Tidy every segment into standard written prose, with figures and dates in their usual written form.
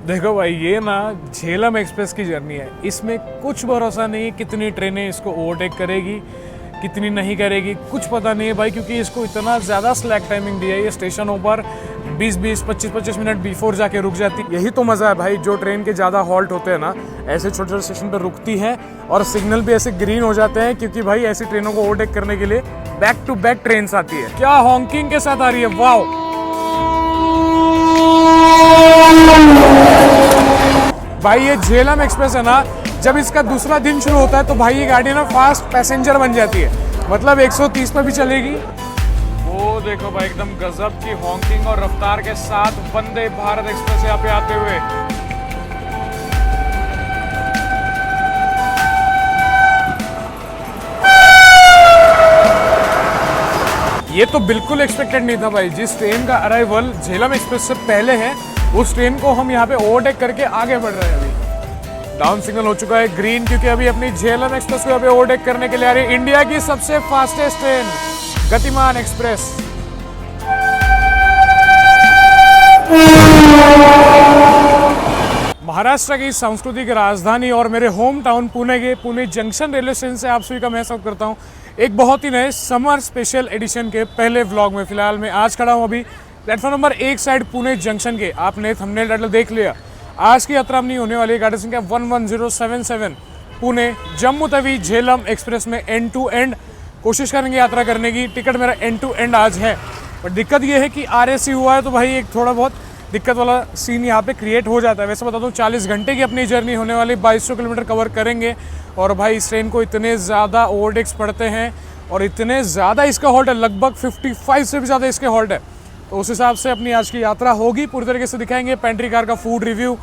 देखो भाई, ये ना झेलम एक्सप्रेस की जर्नी है। इसमें कुछ भरोसा नहीं है कितनी ट्रेनें इसको ओवरटेक करेगी, कितनी नहीं करेगी, कुछ पता नहीं है भाई, क्योंकि इसको इतना ज़्यादा स्लैक टाइमिंग दिया है। ये स्टेशनों पर 20-20, 25-25 मिनट बिफोर जाके रुक जाती है। यही तो मज़ा है भाई, जो ट्रेन के ज़्यादा हॉल्ट होते हैं ना, ऐसे छोटे छोटे स्टेशन पर रुकती है और सिग्नल भी ऐसे ग्रीन हो जाते हैं, क्योंकि भाई ऐसी ट्रेनों को ओवरटेक करने के लिए बैक टू बैक ट्रेन आती है। क्या हॉन्किंग के साथ आ रही है, वाह। भाई ये झेलम एक्सप्रेस है ना, जब इसका दूसरा दिन शुरू होता है तो भाई ये गाड़ी ना फास्ट पैसेंजर बन जाती है, मतलब 130 पर भी चलेगी। वो देखो भाई, एकदम गजब की हॉकिंग और रफ्तार के साथ वंदे भारत एक्सप्रेस यहाँ पे आते हुए। ये तो बिल्कुल एक्सपेक्टेड नहीं था भाई। जिस ट्रेन का अराइवल झेलम एक्सप्रेस से पहले है, उस ट्रेन को हम यहाँ पे ओवरटेक करके आगे बढ़ रहे हैं। अभी डाउन सिग्नल हो चुका है ग्रीन, क्योंकि अभी अपनी झेलम एक्सप्रेस को यहाँ पे ओवरटेक करने के लिए आ रही है इंडिया की सबसे फास्टेस्ट ट्रेन गतिमान एक्सप्रेस। महाराष्ट्र की सांस्कृतिक राजधानी और मेरे होम टाउन पुणे के पुणे जंक्शन रेलवे स्टेशन से आप सभी का मैं स्वागत करता हूँ एक बहुत ही नए समर स्पेशल एडिशन के पहले व्लॉग में। फिलहाल मैं आज खड़ा हूँ अभी platform number 1 side Pune junction के। आपने थंबनेल टाइटल देख लिया। आज की यात्रा अपनी होने वाली है गाड़ी संख्या 11077 पुणे जम्मू तवी झेलम एक्सप्रेस में एंड टू एंड कोशिश करेंगे यात्रा करने की। टिकट मेरा एंड टू एंड आज है, बट दिक्कत ये है कि RAC हुआ है तो भाई एक थोड़ा बहुत दिक्कत वाला सीन यहाँ पे क्रिएट हो जाता है। वैसे बता दूँ 40 घंटे की अपनी जर्नी होने वाली, 2200 किलोमीटर कवर करेंगे। और भाई इस ट्रेन को इतने ज़्यादा ओवरटेक्स पड़ते हैं और इतने ज़्यादा इसका हॉल्ट है, लगभग 55 से भी ज़्यादा इसके हॉल्ट है। तो उस हिसाब से अपनी आज की यात्रा होगी, पूरी तरीके से दिखाएंगे। पेंट्री कार का फूड रिव्यू,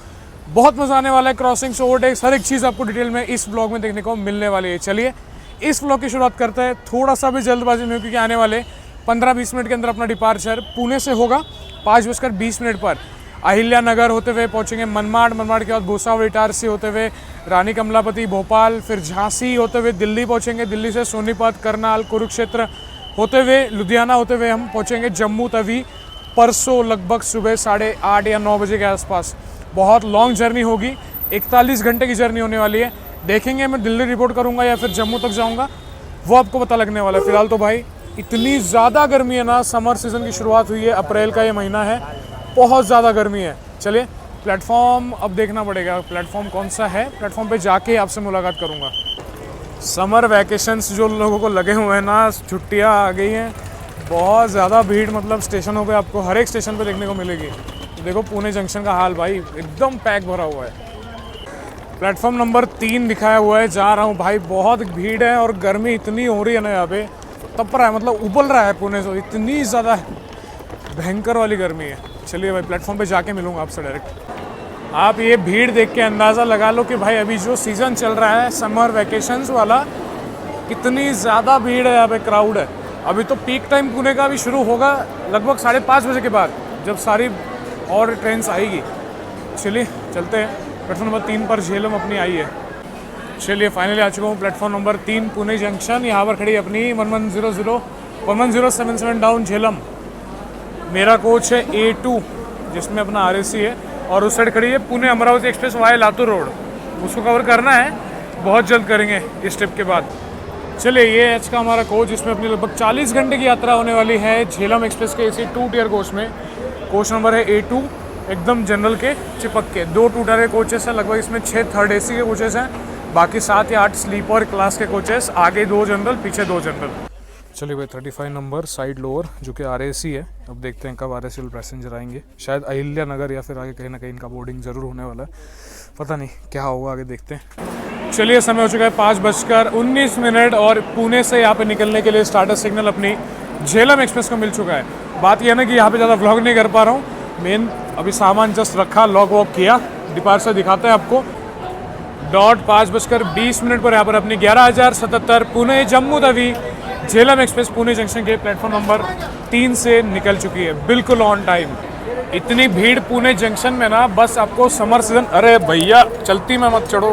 बहुत मज़ा आने वाला है। क्रॉसिंग्स, ओवरटेक्स, हर एक चीज़ आपको डिटेल में इस ब्लॉग में देखने को मिलने वाली है। चलिए इस ब्लॉग की शुरुआत करते हैं। थोड़ा सा भी जल्दबाजी में, क्योंकि आने वाले 15-20 मिनट के अंदर अपना डिपार्चर पुणे से होगा 5:20 पर। अहिल्या नगर होते हुए पहुंचेंगे मनमाड़, मनमाड़ के बाद भूसावल इटारसी होते हुए रानी कमलापति भोपाल, फिर झांसी होते हुए दिल्ली पहुंचेंगे। दिल्ली से सोनीपत, करनाल, कुरुक्षेत्र होते हुए लुधियाना होते हुए हम पहुंचेंगे जम्मू तवी परसों लगभग सुबह 8:30 या 9 बजे के आसपास। बहुत लॉन्ग जर्नी होगी, 41 घंटे की जर्नी होने वाली है। देखेंगे मैं दिल्ली रिपोर्ट करूँगा या फिर जम्मू तक जाऊँगा, वो आपको पता लगने वाला है। फिलहाल तो भाई इतनी ज़्यादा गर्मी है ना, समर सीज़न की शुरुआत हुई है, अप्रैल का ये महीना है, बहुत ज़्यादा गर्मी है। चलिए प्लेटफॉर्म अब देखना पड़ेगा, प्लेटफॉर्म कौन सा है। प्लेटफॉर्म पे जाके आपसे मुलाकात करूँगा। समर वैकेशंस जो लोगों को लगे हुए हैं ना, छुट्टियाँ आ गई हैं, बहुत ज़्यादा भीड़ मतलब स्टेशनों पे आपको हर एक स्टेशन पे देखने को मिलेगी। देखो पुणे जंक्शन का हाल भाई, एकदम पैक भरा हुआ है। प्लेटफॉर्म नंबर 3 दिखाया हुआ है, जा रहा हूँ भाई। बहुत भीड़ है और गर्मी इतनी हो रही है ना, यहाँ पे तप रहा है, मतलब उबल रहा है पुणे से, इतनी ज़्यादा भयंकर वाली गर्मी है। चलिए भाई प्लेटफॉर्म पे जाके मिलूंगा आपसे डायरेक्ट। आप ये भीड़ देख के अंदाज़ा लगा लो कि भाई अभी जो सीज़न चल रहा है समर वैकेशंस वाला, कितनी ज़्यादा भीड़ है यहाँ पे, क्राउड है। अभी तो पीक टाइम पुणे का भी शुरू होगा लगभग 5:30 बजे के बाद, जब सारी और ट्रेन आएगी। चलिए चलते हैं। प्लेटफॉर्म नंबर 3 पर झेलम अपनी आई है। चलिए फाइनली आ चुका हूँ प्लेटफॉर्म नंबर 3 पुणे जंक्शन। यहाँ पर खड़ी अपनी 11077 डाउन झेलम। मेरा कोच है A2 जिसमें अपना RAC है, और उस साइड खड़ी है Pune Amravati express via Latur road. उसको कवर करना है, बहुत जल्द करेंगे इस ट्रिप के बाद। चलिए ये एच का हमारा कोच, जिसमें अपनी लगभग 40 घंटे की यात्रा होने वाली है झेलम एक्सप्रेस के AC 2 टियर कोच में। कोच नंबर है A2, एकदम जनरल के चिपक के। 2 2 टायर के कोचेस हैं लगभग, इसमें 6 थर्ड AC के कोचेस हैं, बाकी 7 या 8 स्लीपर क्लास के कोचेस, आगे 2 जनरल, पीछे 2 जनरल। चलिए भाई 35 नंबर साइड लोअर जो कि RAC है। अब देखते हैं कब RAC वाले पैसेंजर आएंगे। शायद अहिल्या नगर या फिर आगे कहीं ना कहीं इनका बोर्डिंग ज़रूर होने वाला है, पता नहीं क्या होगा, आगे देखते हैं। चलिए समय हो चुका है 5:19 और पुणे से यहाँ पे निकलने के लिए स्टार्टर सिग्नल अपनी झेलम एक्सप्रेस को मिल चुका है। बात यह है ना कि यहाँ पे ज़्यादा व्लॉग नहीं कर पा रहा हूँ। मेन अभी सामान जस्ट रखा, लॉक वॉक किया, डिपार्चर दिखाते हैं आपको। 5:20 पर यहाँ पर अपनी 11077 पुणे जम्मू तवी झेलम एक्सप्रेस पुणे जंक्शन के प्लेटफॉर्म नंबर 3 से निकल चुकी है, बिल्कुल ऑन टाइम। इतनी भीड़ पुणे जंक्शन में ना, बस आपको समर सीजन, अरे भैया चलती में मत चढ़ो,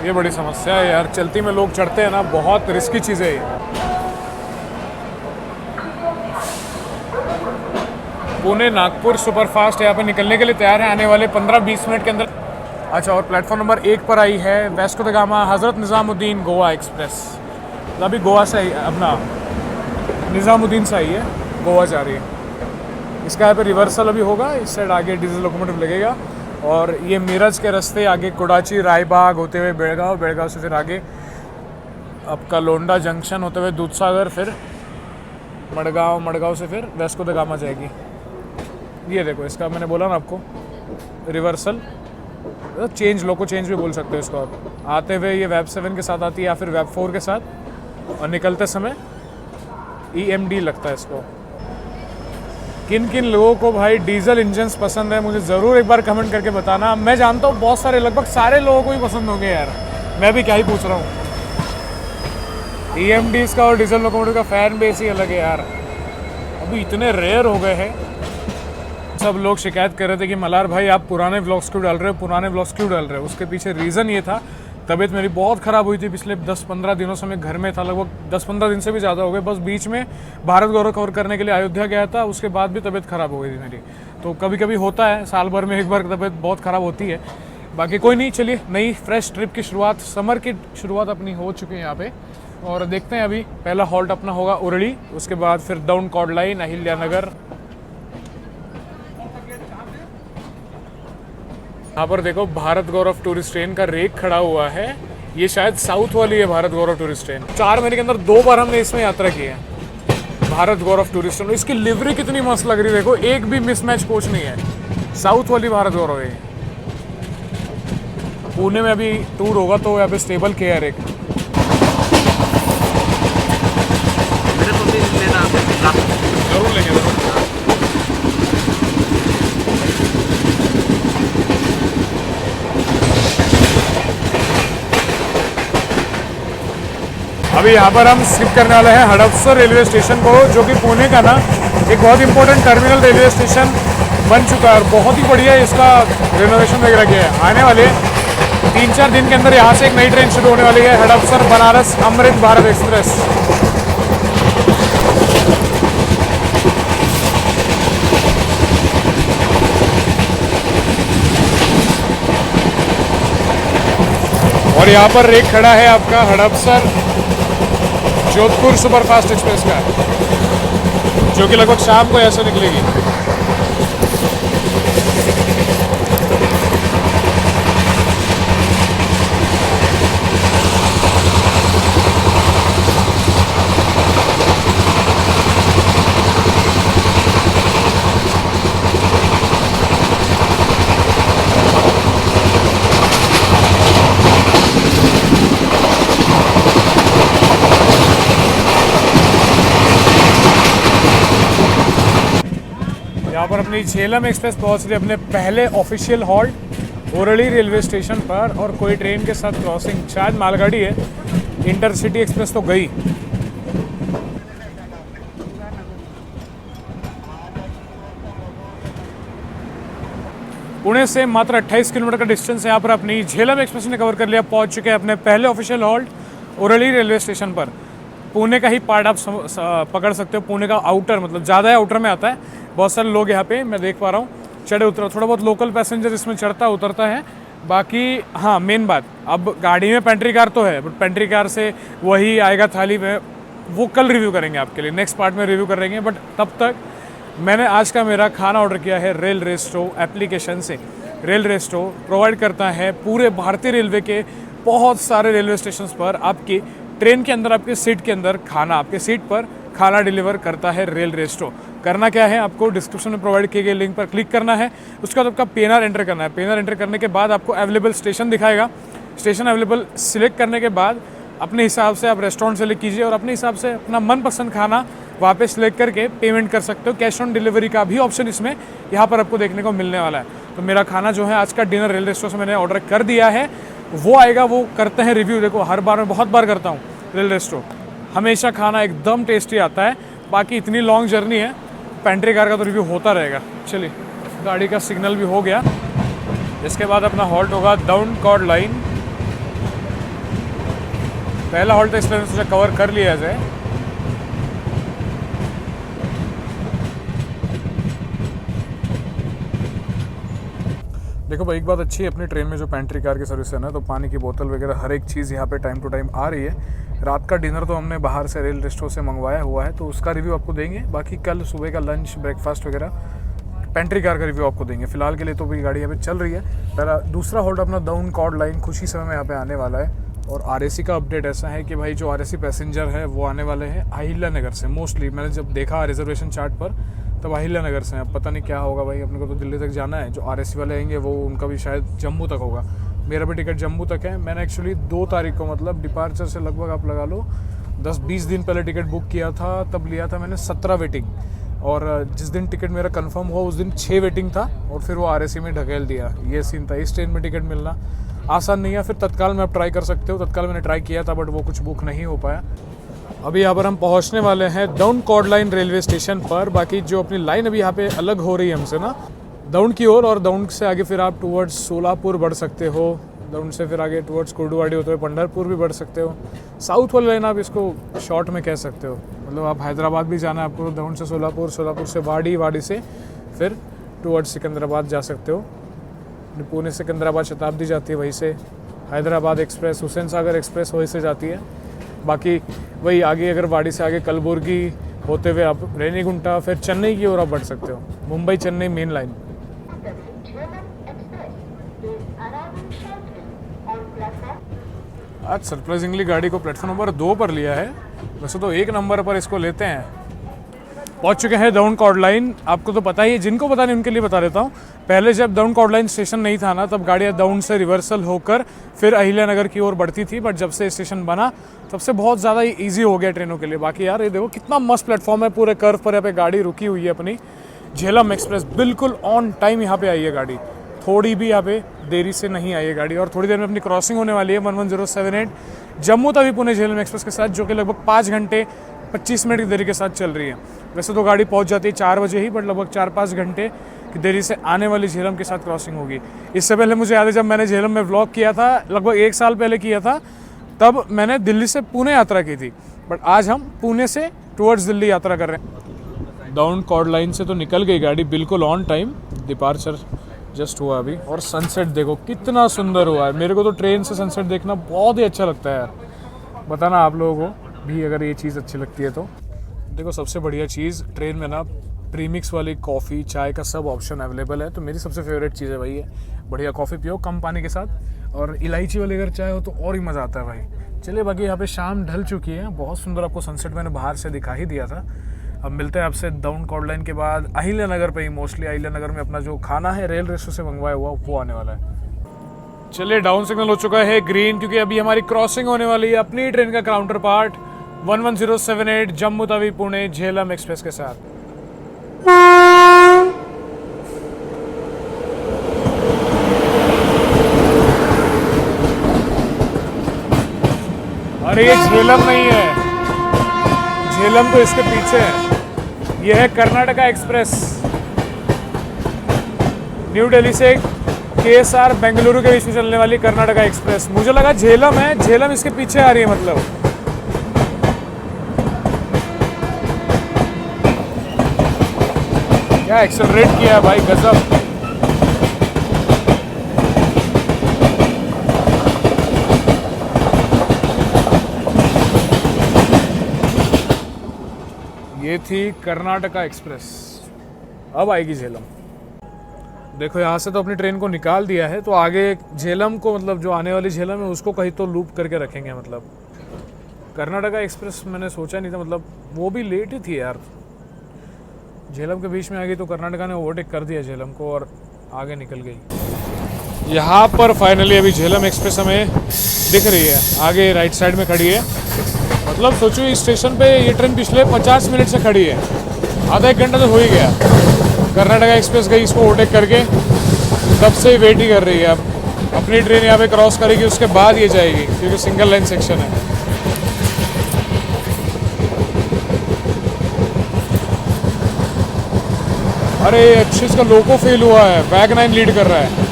ये बड़ी समस्या है यार। चलती में लोग चढ़ते हैं ना, बहुत रिस्की चीज़ है ये। पुणे नागपुर सुपरफास्ट यहाँ पे निकलने के लिए तैयार है आने वाले 15-20 मिनट के अंदर। अच्छा, और प्लेटफॉर्म नंबर 1 पर आई है Wesco the gamma Hazrat Nizamuddin Goa express. अभी गोवा से अपना निज़ामुद्दीन से आई है, गोवा जा रही है। इसका यहाँ पे रिवर्सल अभी होगा, इस साइड आगे डीजल लोकोमोटिव लगेगा और ये मीरज के रास्ते आगे कोडाची रायबाग होते हुए बेड़गांव, बेड़गांव से फिर आगे आपका लोंडा जंक्शन होते हुए दूधसागर, फिर मडगांव, मडगांव से फिर वेस्को द गामा जाएगी। ये देखो, इसका मैंने बोला ना आपको रिवर्सल, चेंज, लोको चेंज भी बोल सकते हो इसको आप। आते हुए ये वेब 7 के साथ आती है या फिर वेब 4 के साथ, और निकलते समय EMD लगता है इसको। किन किन लोगों को भाई डीजल इंजन्स पसंद है मुझे ज़रूर एक बार कमेंट करके बताना। मैं जानता हूँ बहुत सारे, लगभग सारे लोगों को ही पसंद होंगे यार, मैं भी क्या ही पूछ रहा हूँ। EMDs का और डीजल लोकोमोटिव का फ़ैन बेस ही अलग है यार, अभी इतने रेयर हो गए हैं। सब लोग शिकायत कर रहे थे कि मल्हार भाई आप पुराने व्लॉग्स क्यों डाल रहे हो, पुराने व्लॉग्स क्यों डाल रहे हो। उसके पीछे रीज़न ये था, तबीयत मेरी बहुत ख़राब हुई थी पिछले 10-15 दिनों से। मैं घर में था, लगभग 10-15 दिन से भी ज़्यादा हो गए। बस बीच में भारत गौरव कवर करने के लिए अयोध्या गया था, उसके बाद भी तबीयत ख़राब हो गई थी मेरी। तो कभी कभी होता है, साल भर में एक बार तबीयत बहुत ख़राब होती है। बाकी कोई नहीं, चलिए नई फ्रेश ट्रिप की शुरुआत, समर की शुरुआत अपनी हो चुकी है यहाँ पे। और देखते हैं, अभी पहला हॉल्ट अपना होगा उरली, उसके बाद फिर डाउन कॉर्ड लाइन, अहिल्यानगर। यहाँ पर देखो भारत गौरव टूरिस्ट ट्रेन का रेक खड़ा हुआ है, ये शायद साउथ वाली है भारत गौरव टूरिस्ट ट्रेन। 4 महीने के अंदर 2 बार हमने इसमें यात्रा की है, भारत गौरव टूरिस्ट ट्रेन। इसकी लिवरी कितनी मस्त लग रही है, देखो एक भी मिसमैच कोच नहीं है, साउथ वाली भारत गौरव है। पुणे में अभी टूर होगा तो यहाँ पे स्टेबल के है एक। जरूर लेंगे, जरूर। अभी यहाँ पर हम स्किप करने वाले हैं हड़पसर रेलवे स्टेशन को, जो कि पुणे का ना एक बहुत इंपॉर्टेंट टर्मिनल रेलवे स्टेशन बन चुका है और बहुत ही बढ़िया इसका रिनोवेशन वगैरह किया है। आने वाले 3-4 दिन के अंदर यहाँ से एक नई ट्रेन शुरू होने वाली है, हड़पसर बनारस अमृत भारत एक्सप्रेस। और यहाँ पर रेक खड़ा है आपका हड़पसर जोधपुर सुपरफास्ट एक्सप्रेस का, जो कि लगभग शाम को ऐसे निकलेगी। यहाँ पर अपनी झेलम एक्सप्रेस पहुँच रही है अपने पहले ऑफिशियल हॉल्ट उरली रेलवे स्टेशन पर, और कोई ट्रेन के साथ क्रॉसिंग, शायद मालगाड़ी है। इंटरसिटी एक्सप्रेस तो गई। पुणे से मात्र 28 किलोमीटर का डिस्टेंस है। यहाँ पर अपनी झेलम एक्सप्रेस ने कवर कर लिया, पहुँच चुके हैं अपने पहले ऑफिशियल हॉल्ट उरली रेलवे स्टेशन पर। पुणे का ही पार्ट आप पकड़ सकते हो, पुणे का आउटर, मतलब ज़्यादा आउटर में आता है। बहुत सारे लोग यहाँ पे मैं देख पा रहा हूँ चढ़े उतरा, थोड़ा बहुत लोकल पैसेंजर इसमें चढ़ता उतरता है। बाकी हाँ, मेन बात, अब गाड़ी में पेंट्री कार तो है, बट पेंट्री कार से वही आएगा थाली में, वो कल रिव्यू करेंगे आपके लिए, नेक्स्ट पार्ट में रिव्यू करेंगे। बट तब तक मैंने आज का मेरा खाना ऑर्डर किया है रेल रेस्टो एप्लीकेशन से। रेल रेस्टो प्रोवाइड करता है पूरे भारतीय रेलवे के बहुत सारे रेलवे स्टेशन पर आपकी ट्रेन के अंदर, आपके सीट के अंदर खाना, आपके सीट पर खाना डिलीवर करता है रेल रेस्टो। करना क्या है, आपको डिस्क्रिप्शन में प्रोवाइड किए गए लिंक पर क्लिक करना है, उसके बाद आपका PNR एंटर करना है। PNR एंटर करने के बाद आपको अवेलेबल स्टेशन दिखाएगा। स्टेशन अवेलेबल सिलेक्ट करने के बाद अपने हिसाब से आप रेस्टोरेंट सेलेक्ट कीजिए और अपने हिसाब से अपना मनपसंद खाना वहाँ पे सिलेक्ट करके पेमेंट कर सकते हो। कैश ऑन डिलीवरी का भी ऑप्शन इसमें यहाँ पर आपको देखने को मिलने वाला है। तो मेरा खाना जो है आज का डिनर रेल रेस्टोरेंट से मैंने ऑर्डर कर दिया है, वो आएगा, वो करते हैं रिव्यू। देखो हर बार मैं बहुत बार करता हूँ रेल रेस्टोरेंट, हमेशा खाना एकदम टेस्टी आता है। बाकी इतनी लॉन्ग जर्नी है, पेंट्री कार का तो रिव्यू होता रहेगा। चलिए, गाड़ी का सिग्नल भी हो गया, इसके बाद अपना हॉल्ट होगा डाउन कॉर्ड लाइन। पहला हॉल्ट तो इसलिए सोचा कवर कर लिया जाए। देखो भाई, एक बात अच्छी है अपनी ट्रेन में जो पेंट्री कार की सर्विस है ना, तो पानी की बोतल वगैरह हर एक चीज़ यहाँ पे टाइम टू टाइम आ रही है। रात का डिनर तो हमने बाहर से रेल रेस्टोरेंट से मंगवाया हुआ है, तो उसका रिव्यू आपको देंगे। बाकी कल सुबह का लंच ब्रेकफास्ट वगैरह पेंट्री कार का रिव्यू आपको देंगे। फिलहाल के लिए तो भी गाड़ी यहाँ पे चल रही है। पहला दूसरा होल्ड अपना डाउन कॉर्ड लाइन कुछ ही समय में यहाँ पे आने वाला है। और आरएसी का अपडेट ऐसा है कि भाई जो आरएसी पैसेंजर है वो आने वाले हैं अहिल्या नगर से। मोस्टली मैंने जब देखा रिजर्वेशन चार्ट पर तब अहिल्या नगर से। अब पता नहीं क्या होगा भाई, अपने को तो दिल्ली तक जाना है। जो आरएसी वाले आएंगे वो उनका भी शायद जम्मू तक होगा। मेरा भी टिकट जम्मू तक है। मैंने एक्चुअली 2 तारीख को मतलब डिपार्चर से लगभग आप लगा लो 10-20 दिन पहले टिकट बुक किया था। तब लिया था मैंने 17 वेटिंग, और जिस दिन टिकट मेरा कंफर्म हुआ उस दिन 6 वेटिंग था, और फिर वो आरएसी में ढकेल दिया। ये सीन था। इस ट्रेन में टिकट मिलना आसान नहीं है। फिर तत्काल में आप ट्राई कर सकते हो। तत्काल मैंने ट्राई किया था बट वो कुछ बुक नहीं हो पाया। अभी यहाँ पर हम पहुँचने वाले हैं down chord line railway station पर। बाकी जो अपनी लाइन अभी यहाँ पे अलग हो रही है हमसे ना डाउन की ओर, और डाउन से आगे फिर आप टूवर्ड्स सोलापुर बढ़ सकते हो। डाउन से फिर आगे टूवर्ड्स कुर्डुवाड़ी होते हुए पंढरपुर भी बढ़ सकते हो। साउथ वाली लाइन आप इसको शॉर्ट में कह सकते हो। मतलब आप हैदराबाद भी जाना है आपको, डाउन से सोलापुर, सोलापुर से वाड़ी, वाड़ी से फिर टूवर्ड्स सिकंदराबाद जा सकते हो। पुणे सिकंदराबाद शताब्दी जाती है, वहीं से हैदराबाद एक्सप्रेस, हुसैन सागर एक्सप्रेस वहीं से जाती है। बाकी वही आगे अगर वाड़ी से आगे कलबुर्गी होते हुए आप रेनीगुंटा फिर चेन्नई की ओर आप बढ़ सकते हो। Mumbai Chennai main line. आज सरप्राइजिंगली गाड़ी को प्लेटफॉर्म नंबर 2 पर लिया है। वैसे तो 1 नंबर पर इसको लेते हैं। पहुंच चुके हैं डाउन कॉर्ड लाइन। आपको तो पता ही है, जिनको पता नहीं उनके लिए बता देता हूँ। पहले जब डाउन कॉर्ड लाइन स्टेशन नहीं था ना, तब गाड़ियाँ डाउन से रिवर्सल होकर फिर अहिल्या नगर की ओर बढ़ती थी। बट जब से स्टेशन बना तब से बहुत ज़्यादा ईजी हो गया ट्रेनों के लिए। बाकी यार ये देखो कितना मस्त प्लेटफॉर्म है। पूरे कर्व पर यहाँ पे गाड़ी रुकी हुई है अपनी। झेलम एक्सप्रेस बिल्कुल ऑन टाइम यहाँ पे आई है गाड़ी। थोड़ी भी यहाँ पे देरी से नहीं आई है गाड़ी। और थोड़ी देर में अपनी क्रॉसिंग होने वाली है 11078 जम्मू तवी पुणे झेलम एक्सप्रेस के साथ, जो कि लगभग 5 घंटे 25 मिनट की देरी के साथ चल रही है। वैसे तो गाड़ी पहुंच जाती है 4 बजे ही, बट लगभग 4-5 घंटे की देरी से आने वाली झेलम के साथ क्रॉसिंग होगी। इससे पहले मुझे याद है जब मैंने झेलम में व्लॉग किया था, लगभग 1 साल पहले किया था, तब मैंने दिल्ली से पुणे यात्रा की थी। बट आज हम पुणे से टुवर्ड्स दिल्ली यात्रा कर रहे हैं। डाउन कॉर्ड लाइन से तो निकल गई गाड़ी बिल्कुल ऑन टाइम। डिपार्चर जस्ट हुआ अभी। और सनसेट देखो कितना सुंदर हुआ है। मेरे को तो ट्रेन से सनसेट देखना बहुत ही अच्छा लगता है यार। बताना आप लोगों को भी अगर ये चीज़ अच्छी लगती है तो। देखो सबसे बढ़िया चीज़ ट्रेन में ना प्रीमिक्स वाली कॉफ़ी चाय का सब ऑप्शन अवेलेबल है। तो मेरी सबसे फेवरेट चीज़ है भाई ये। बढ़िया कॉफ़ी पियो कम पानी के साथ, और इलायची वाली अगर चाय हो तो और ही मज़ा आता है भाई। चलिए बाकी यहाँ पे शाम ढल चुकी है। बहुत सुंदर आपको सनसेट मैंने बाहर से दिखा ही दिया था। अब मिलते हैं आपसे डाउन कॉर्ड लाइन के बाद अहिल्या नगर पे ही। मोस्टली अहिल्या नगर में अपना जो खाना है रेल रेस्टोरेंट से मंगवाया हुआ वो आने वाला है। चलिए डाउन सिग्नल हो चुका है ग्रीन, क्योंकि अभी हमारी क्रॉसिंग होने वाली है अपनी ट्रेन का counter part 11078 Jammu Tawi Pune Jhelum express के साथ। अरे ये झेलम नहीं है, झेलम तो इसके पीछे है। यह है कर्नाटका एक्सप्रेस। न्यू दिल्ली से केएसआर बेंगलुरु के बीच में चलने वाली कर्नाटका एक्सप्रेस। मुझे लगा झेलम है, झेलम इसके पीछे आ रही है मतलब। क्या एक्सेलरेट किया है भाई, गजब। ये थी कर्नाटका एक्सप्रेस। अब आएगी झेलम। देखो यहाँ से तो अपनी ट्रेन को निकाल दिया है, तो आगे झेलम को मतलब जो आने वाली झेलम है उसको कहीं तो लूप करके रखेंगे। मतलब कर्नाटका एक्सप्रेस मैंने सोचा नहीं था, मतलब वो भी लेट ही थी यार। झेलम के बीच में आ गई तो कर्नाटका ने ओवरटेक कर दिया झेलम को और आगे निकल गई। यहाँ पर फाइनली अभी झेलम एक्सप्रेस हमें दिख रही है, आगे राइट साइड में खड़ी है। मतलब सोचो इस स्टेशन पे ये ट्रेन पिछले 50 मिनट से खड़ी है, आधा 1 घंटा तो हो ही गया। कर्नाटका एक्सप्रेस गई इसको ओवरटेक करके, तब से ही वेट ही कर रही है। अब अपनी ट्रेन यहाँ पे क्रॉस करेगी उसके बाद ये जाएगी, क्योंकि सिंगल लाइन सेक्शन है। अरे अच्छे इसका लोको फेल हुआ है, वैग 9 लीड कर रहा है।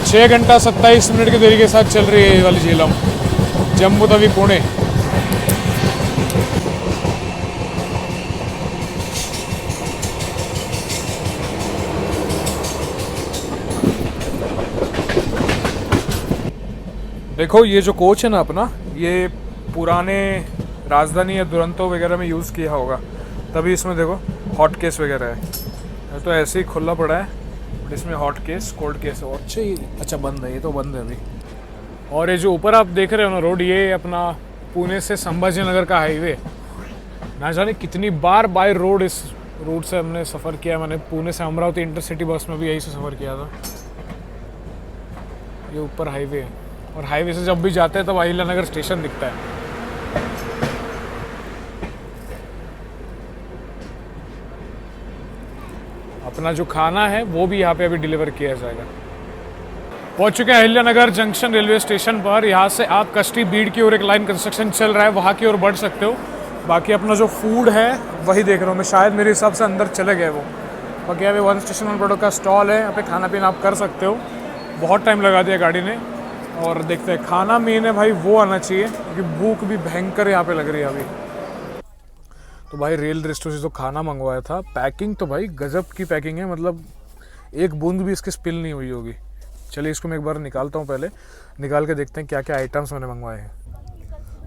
6 घंटा 27 मिनट की देरी के साथ चल रही है ये वाली झेलम जम्मू तवी पुणे। देखो ये जो कोच है ना अपना, ये पुराने राजधानी या दुरंतो वगैरह में यूज़ किया होगा, तभी इसमें देखो हॉट केस वगैरह है। तो ऐसे ही खुला पड़ा है, बट इसमें हॉट केस कोल्ड केस है। अच्छा बंद है, ये तो बंद है अभी। और ये जो ऊपर आप देख रहे हो ना रोड, ये अपना पुणे से संभाजीनगर का हाईवे। ना जाने कितनी बार बाय रोड इस रूट से हमने सफ़र किया। मैंने पुणे से अमरावती इंटरसिटी बस में भी यही से सफ़र किया था। ये ऊपर हाईवे है, और हाईवे से जब भी जाते हैं तब अहिल्यानगर स्टेशन दिखता है। अपना जो खाना है वो भी यहाँ पे अभी डिलीवर किया जाएगा। पहुंच चुके हैं अहिल्यानगर जंक्शन रेलवे स्टेशन पर। यहाँ से आप कष्टी बीड़ की ओर एक लाइन कंस्ट्रक्शन चल रहा है, वहाँ की ओर बढ़ सकते हो। बाकी अपना जो फूड है वही देख रहा हूँ मैं, शायद मेरे हिसाब से अंदर चले गए वो। बाकी यहाँ पे वन स्टेशन वन प्रोडक्ट का स्टॉल है, यहाँ पे खाना पीना आप कर सकते हो। बहुत टाइम लगा दिया गाड़ी ने, और देखते हैं। खाना मेन है भाई, वो आना चाहिए, क्योंकि भूख भी भयंकर यहाँ पे लग रही है अभी। तो भाई रेल रेस्टोरेंट से जो खाना मंगवाया था, पैकिंग तो भाई गजब की पैकिंग है, मतलब एक बूंद भी इसकी स्पिल नहीं हुई होगी। चलिए इसको मैं एक बार निकालता हूँ, पहले निकाल के देखते हैं क्या क्या आइटम्स मैंने मंगवाए हैं।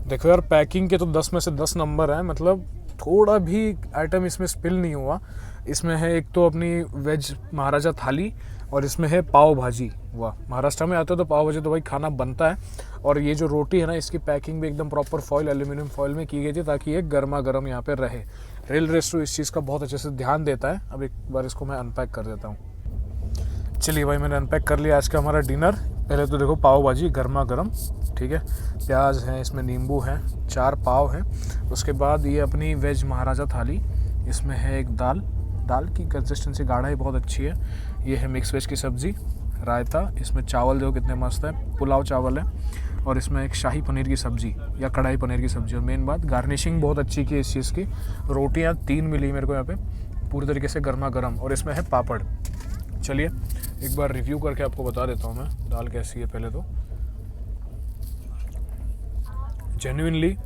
देखो यार, पैकिंग के तो 10 में से 10 नंबर है, मतलब थोड़ा भी आइटम इसमें स्पिल नहीं हुआ। इसमें है एक तो अपनी वेज महाराजा थाली, और इसमें है पाव भाजी। वाह, महाराष्ट्र में आते हो तो पाव भाजी तो भाई खाना बनता है। और ये जो रोटी है ना, इसकी पैकिंग भी एकदम प्रॉपर फॉइल, एल्यूमिनियम फॉइल में की गई थी, ताकि ये गर्मा गर्म यहाँ पे रहे। रेल रेस्टोरेंट इस चीज़ का बहुत अच्छे से ध्यान देता है। अब एक बार इसको मैं अनपैक कर देता हूँ। चलिए भाई, मैंने अनपैक कर लिया आज का हमारा डिनर। पहले तो देखो पाव भाजी गर्मा गर्म, ठीक है, प्याज है, इसमें नींबू है, 4 पाव है। उसके बाद ये अपनी वेज महाराजा थाली, इसमें है एक दाल की कंसिस्टेंसी गाढ़ा ही बहुत अच्छी है। ये है मिक्स वेज की सब्ज़ी, रायता, इसमें चावल देखो कितने मस्त है, पुलाव चावल है, और इसमें एक शाही पनीर की सब्ज़ी या कढ़ाई पनीर की सब्ज़ी। और मेन बात, गार्निशिंग बहुत अच्छी की इस चीज़ की। रोटियाँ 3 मिली मेरे को यहाँ पे पूरी तरीके से गर्मा गर्म, और इसमें है पापड़। चलिए एक बार रिव्यू करके आपको बता देता हूँ मैं दाल कैसी है। पहले तो जेन्युइनली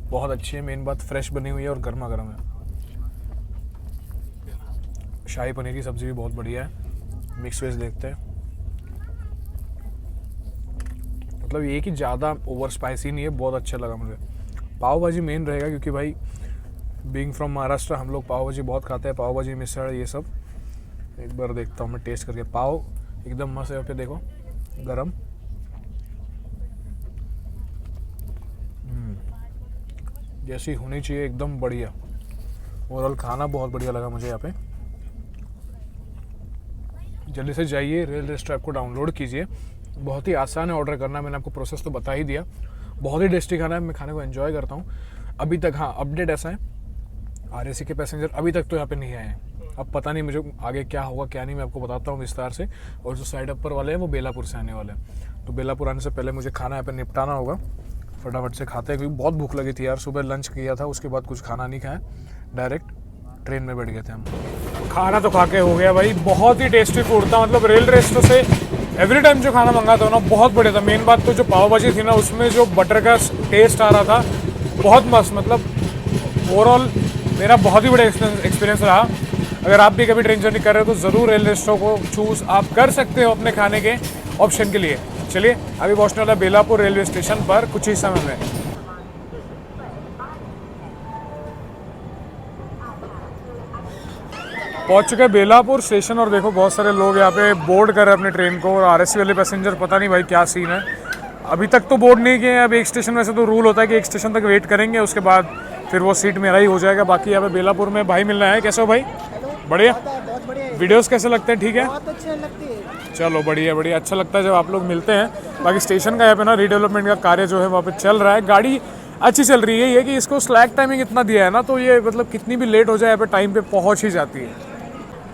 बहुत अच्छी है, मेन बात फ्रेश बनी हुई है और गर्मा गर्म है। शाही पनीर की सब्ज़ी भी बहुत बढ़िया है। मिक्स वेज देखते हैं, मतलब ये कि ज़्यादा ओवर स्पाइसी नहीं है, बहुत अच्छा लगा मुझे। पाव भाजी मेन रहेगा, क्योंकि भाई बीइंग फ्रॉम महाराष्ट्र हम लोग पाव भाजी बहुत खाते हैं, पाव भाजी मिसळ ये सब। एक बार देखता हूँ मैं टेस्ट करके। पाव एकदम मस्त है, पे देखो गरम, जैसी होनी चाहिए, एकदम बढ़िया। ओवरऑल खाना बहुत बढ़िया लगा मुझे यहाँ पे। जल्दी से जाइए, रेल रेस्टोरेंट को डाउनलोड कीजिए, बहुत ही आसान है ऑर्डर करना। मैंने आपको प्रोसेस तो बता ही दिया। बहुत ही टेस्टी खाना है, मैं खाने को एंजॉय करता हूँ अभी तक। हाँ, अपडेट ऐसा है, आरएसी के पैसेंजर अभी तक तो यहाँ पे नहीं आए हैं। अब पता नहीं मुझे आगे क्या होगा क्या नहीं, मैं आपको बताता हूँ विस्तार से। और जो साइड अपर वाले हैं वो बेलापुर से आने वाले हैं, तो बेलापुर आने से पहले मुझे खाना यहाँ पे निपटाना होगा। फटाफट से खाते हैं, क्योंकि बहुत भूख लगी थी यार। सुबह लंच किया था, उसके बाद कुछ खाना नहीं खाया, डायरेक्ट ट्रेन में बैठ गए थे हम। खाना तो खा के हो गया भाई, बहुत ही टेस्टी फूड था। मतलब रेल रेस्टो से एवरी टाइम जो खाना मंगाता हूँ ना, बहुत बढ़िया था। मेन बात तो जो पाव भाजी थी ना, उसमें जो बटर का टेस्ट आ रहा था, बहुत मस्त। मतलब ओवरऑल मेरा बहुत ही बड़ा एक्सपीरियंस रहा। अगर आप भी कभी ट्रेन जर्नी कर रहे हो तो ज़रूर रेल रेस्टो को चूज़ आप कर सकते हो अपने खाने के ऑप्शन के लिए। चलिए अभी पहुँचने वाला बेलापुर रेलवे स्टेशन पर कुछ ही समय में। पहुंच चुके हैं बेलापुर स्टेशन, और देखो बहुत सारे लोग यहाँ पे बोर्ड कर रहे हैं अपने ट्रेन को। और आरएससी वाले पैसेंजर पता नहीं भाई क्या सीन है, अभी तक तो बोर्ड नहीं किए हैं। अब एक स्टेशन में से तो रूल होता है कि एक स्टेशन तक वेट करेंगे, उसके बाद फिर वो सीट मेरा ही हो जाएगा। बाकी यहाँ पे बेलापुर में भाई मिलना है। कैसे हो भाई? बढ़िया। वीडियोस कैसे लगते हैं? ठीक है, बहुत अच्छे लगती है। चलो बढ़िया बढ़िया, अच्छा लगता है जब आप लोग मिलते हैं। बाकी स्टेशन का यहाँ पे ना रीडेवलपमेंट का कार्य जो है वहाँ पे चल रहा है। गाड़ी अच्छी चल रही है, ये कि इसको स्लैक टाइमिंग इतना दिया है ना, तो ये मतलब कितनी भी लेट हो जाए यहाँ पे टाइम पे पहुँच ही जाती है।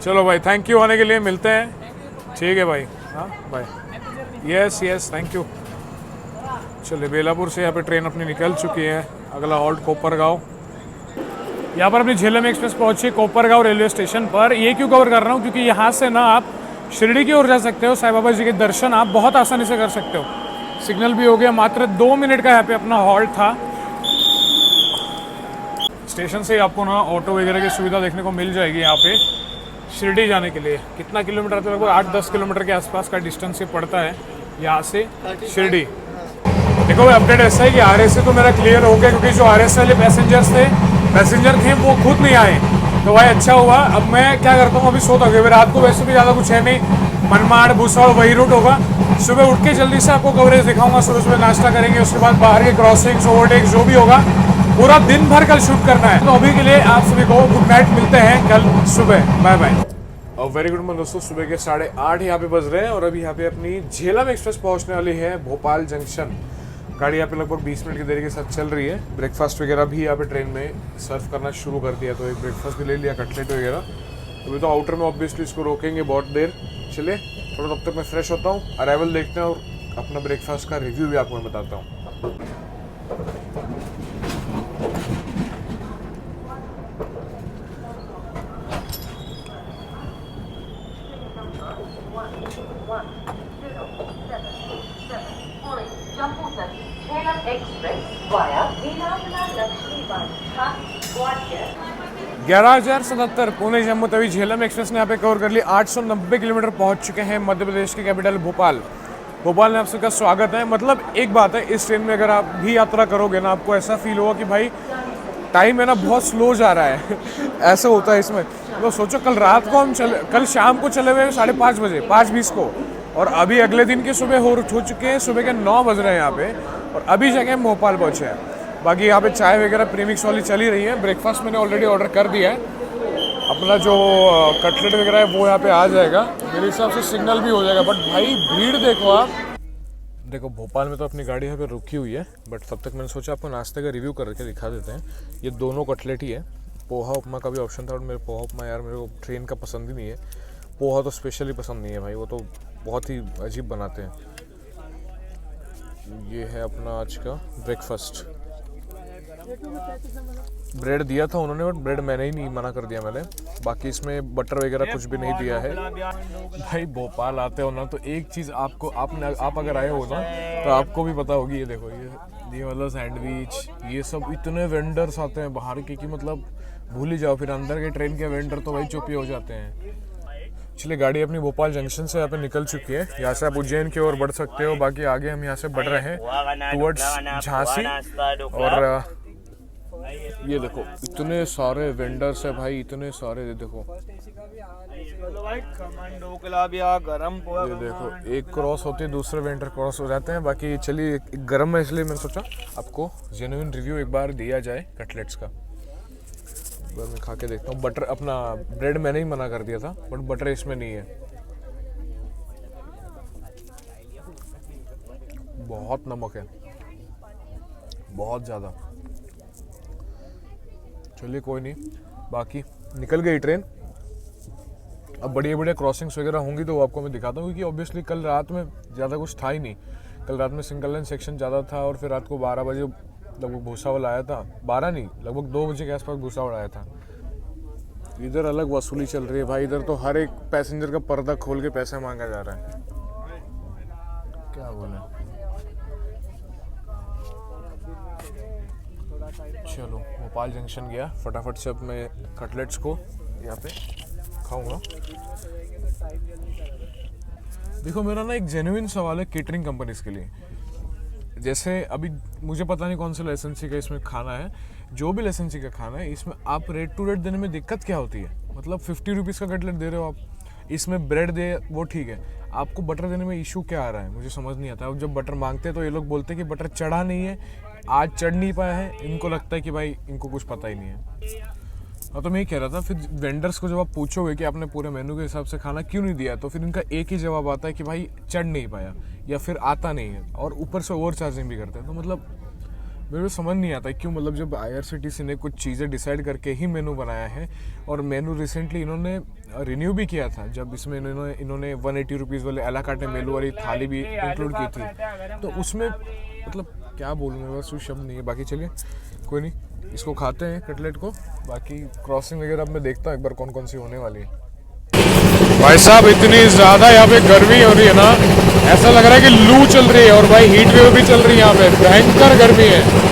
चलो भाई, थैंक यू आने के लिए, मिलते हैं। ठीक है भाई, हाँ bye. Yes yes, thank you. चलिए बेलापुर से यहाँ पे ट्रेन अपनी निकल चुकी है। अगला हॉल्ट कोपरगांव। यहाँ पर अपनी झेलम एक्सप्रेस पहुंची कोपरगांव रेलवे स्टेशन पर। ये क्यों कवर कर रहा हूँ, क्योंकि यहाँ से ना आप शिरडी की ओर जा सकते हो। साईं बाबा जी के दर्शन आप बहुत आसानी से कर सकते हो। सिग्नल भी हो गया, मात्र 2 मिनट का यहाँ पे अपना हॉल्ट था। स्टेशन से आपको ना ऑटो वगैरह की सुविधा देखने को मिल जाएगी यहाँ पे शिरडी जाने के लिए। कितना किलोमीटर आता है? लगभग 8-10 किलोमीटर के आसपास का डिस्टेंस ये पड़ता है यहाँ से शिरडी। देखो अपडेट ऐसा है कि RS से तो मेरा क्लियर हो गया, क्योंकि जो RS वाले पैसेंजर थे वो खुद नहीं आए, तो भाई अच्छा हुआ। अब मैं क्या करता हूँ, अभी सोता हूँ, रात को वैसे भी ज़्यादा कुछ है नहीं, मनमाड़ भूसा वही रूट होगा। सुबह उठ के जल्दी से आपको कवरेज दिखाऊंगा, सुबह सुबह नाश्ता करेंगे, उसके बाद बाहर के क्रॉसिंग्स ओवरटेक जो भी होगा पूरा दिन भर कल शूट करना है। तो अभी के लिए आप सभी को गुड नाइट, मिलते हैं कल सुबह, बाय बाय। और वेरी गुड मॉर्निंग दोस्तों, सुबह के 8:30 यहाँ पे बज रहे हैं और अभी यहाँ पे अपनी झेलम एक्सप्रेस पहुँचने वाली है भोपाल जंक्शन। गाड़ी यहाँ पे लगभग 20 मिनट की देरी के साथ चल रही है। ब्रेकफास्ट वगैरह भी यहाँ पे ट्रेन में सर्व करना शुरू कर दिया, तो एक ब्रेकफास्ट भी ले लिया, कटलेट वगैरह। अभी तो आउटर में ऑब्वियसली इसको रोकेंगे बहुत देर, चलिए थोड़ा तब तक मैं फ्रेश होता हूँ, अराइवल देखते हैं और अपना ब्रेकफास्ट का रिव्यू भी आपको मैं बताता हूँ। एक्सप्रेस वाया वीरांगना लक्ष्मीबाई 11,077 पुणे जम्मू तवी झेलम एक्सप्रेस ने यहाँ पे कवर कर ली। 890 किलोमीटर पहुँच चुके हैं मध्य प्रदेश की कैपिटल भोपाल। भोपाल में आप सबका स्वागत है। मतलब एक बात है, इस ट्रेन में अगर आप भी यात्रा करोगे ना, आपको ऐसा फील होगा कि भाई टाइम है ना बहुत स्लो जा रहा है ऐसा होता है इसमें। तो सोचो कल शाम को चले हुए 5:30 बजे 5:20 को, और अभी अगले दिन के सुबह हो चुके हैं, सुबह के 9 बज रहे हैं यहाँ पे, और अभी जगह हम भोपाल पहुँचे हैं। बाकी यहाँ पे चाय वगैरह प्रीमिक्स वाली चली रही है। ब्रेकफास्ट मैंने ऑलरेडी ऑर्डर कर दिया है। अपना जो कटलेट वगैरह है वो यहाँ पे आ जाएगा, मेरे हिसाब से सिग्नल भी हो जाएगा। बट भाई भीड़ देखो आप, देखो भोपाल में तो अपनी गाड़ी यहाँ पे रुकी हुई है, बट तब तक मैंने सोचा आपको नाश्ते का रिव्यू करके दिखा देते हैं। ये दोनों कटलेट ही है, पोहा उपमा का भी ऑप्शन था, और मेरे पोहा उपमा यार मेरे को ट्रेन का पसंद ही नहीं है। पोहा तो स्पेशली पसंद नहीं है भाई, वो तो बहुत ही अजीब बनाते हैं। ये है अपना आज का ब्रेकफास्ट। ब्रेड दिया था उन्होंने, बट ब्रेड मैंने ही नहीं, मना कर दिया मैंने। बाकी इसमें बटर वगैरह कुछ भी नहीं दिया है। भाई भोपाल आते हो ना तो एक चीज़ आप अगर आए हो ना तो आपको भी पता होगी। ये देखो ये मतलब सैंडविच, ये सब इतने वेंडर्स आते हैं बाहर के कि मतलब भूल ही जाओ। फिर अंदर के ट्रेन के वेंडर तो वही चुप ही हो जाते हैं। चलिए गाड़ी अपनी भोपाल जंक्शन से यहाँ पे निकल चुकी है। यहाँ से आप उज्जैन की ओर बढ़ सकते हो। बाकी आगे हम यहाँ से बढ़ रहे हैं टुवर्ड्स झांसी। और ये देखो इतने सारे वेंडर्स है भाई, इतने सारे। ये देखो ये देखो, एक क्रॉस होती है दूसरे वेंडर क्रॉस हो जाते हैं। बाकी चलिए गर्म है इसलिए मैंने सोचा आपको जेन्युइन रिव्यू एक बार दिया जाए कटलेट्स का। एक बार मैं खा के देखता हूँ। बटर अपना ब्रेड मैंने ही मना कर दिया था, बट बटर इसमें नहीं है। बहुत नमक है, बहुत ज़्यादा। चलिए कोई नहीं, बाकी निकल गई ट्रेन। अब बढ़िया बढ़िया क्रॉसिंग्स वगैरह होंगी तो वो आपको मैं दिखाता हूँ, क्योंकि ऑब्वियसली कल रात में ज़्यादा कुछ था ही नहीं। कल रात में सिंगल लाइन सेक्शन ज़्यादा था, और फिर रात को 12 बजे लगभग भूसावल आया था। 12 नहीं, लगभग 2 बजे के आसपास भूसावल आया था। इधर अलग वसूली चल रही है भाई। इधर तो हर एक पैसेंजर का पर्दा खोल के पैसा मांगा जा रहा है। क्या बोले, चलो भोपाल जंक्शन गया, फटाफट से अब मैं कटलेट्स को यहाँ पे खाऊंगा। देखो मेरा ना एक जेन्युइन सवाल है केटरिंग कंपनीज के लिए। जैसे अभी मुझे पता नहीं कौन सा लाइसेंसी का इसमें खाना है, जो भी लाइसेंसी का खाना है इसमें आप रेट टू रेट देने में दिक्कत क्या होती है? मतलब 50 रुपीज़ का कटलेट दे रहे हो आप, इसमें ब्रेड दे वो ठीक है, आपको बटर देने में इशू क्या आ रहा है? मुझे समझ नहीं आता। अब जब बटर मांगते हैं तो ये लोग बोलते हैं कि बटर चढ़ा नहीं है, आज चढ़ नहीं पाया है। इनको लगता है कि भाई इनको कुछ पता ही नहीं है। हाँ, तो मैं ये कह रहा था, फिर वेंडर्स को जब आप पूछोगे कि आपने पूरे मेन्यू के हिसाब से खाना क्यों नहीं दिया, तो फिर इनका एक ही जवाब आता है कि भाई चढ़ नहीं पाया या फिर आता नहीं है, और ऊपर से ओवर चार्जिंग भी करते हैं। तो मतलब मेरे को समझ नहीं आता क्यों। मतलब जब IRCTC ने कुछ चीज़ें डिसाइड करके ही मेनू बनाया है, और मेनू रिसेंटली इन्होंने रिन्यू भी किया था, जब इसमें इन्होंने 180 रुपीज़ वाले अला कार्टे मेनू वाली थाली भी इंक्लूड की थी, तो उसमें मतलब क्या बोलूँ मैं, बस कुछ शब्द नहीं है। बाकी चलिए कोई नहीं, इसको खाते हैं कटलेट को। बाकी क्रॉसिंग वगैरह अब मैं देखता हूँ एक बार कौन कौन सी होने वाली है। भाई साहब इतनी ज़्यादा यहाँ पे गर्मी हो रही है ना, ऐसा लग रहा है कि लू चल रही है, और भाई हीट वेव भी चल रही है यहाँ पे, भयंकर गर्मी है।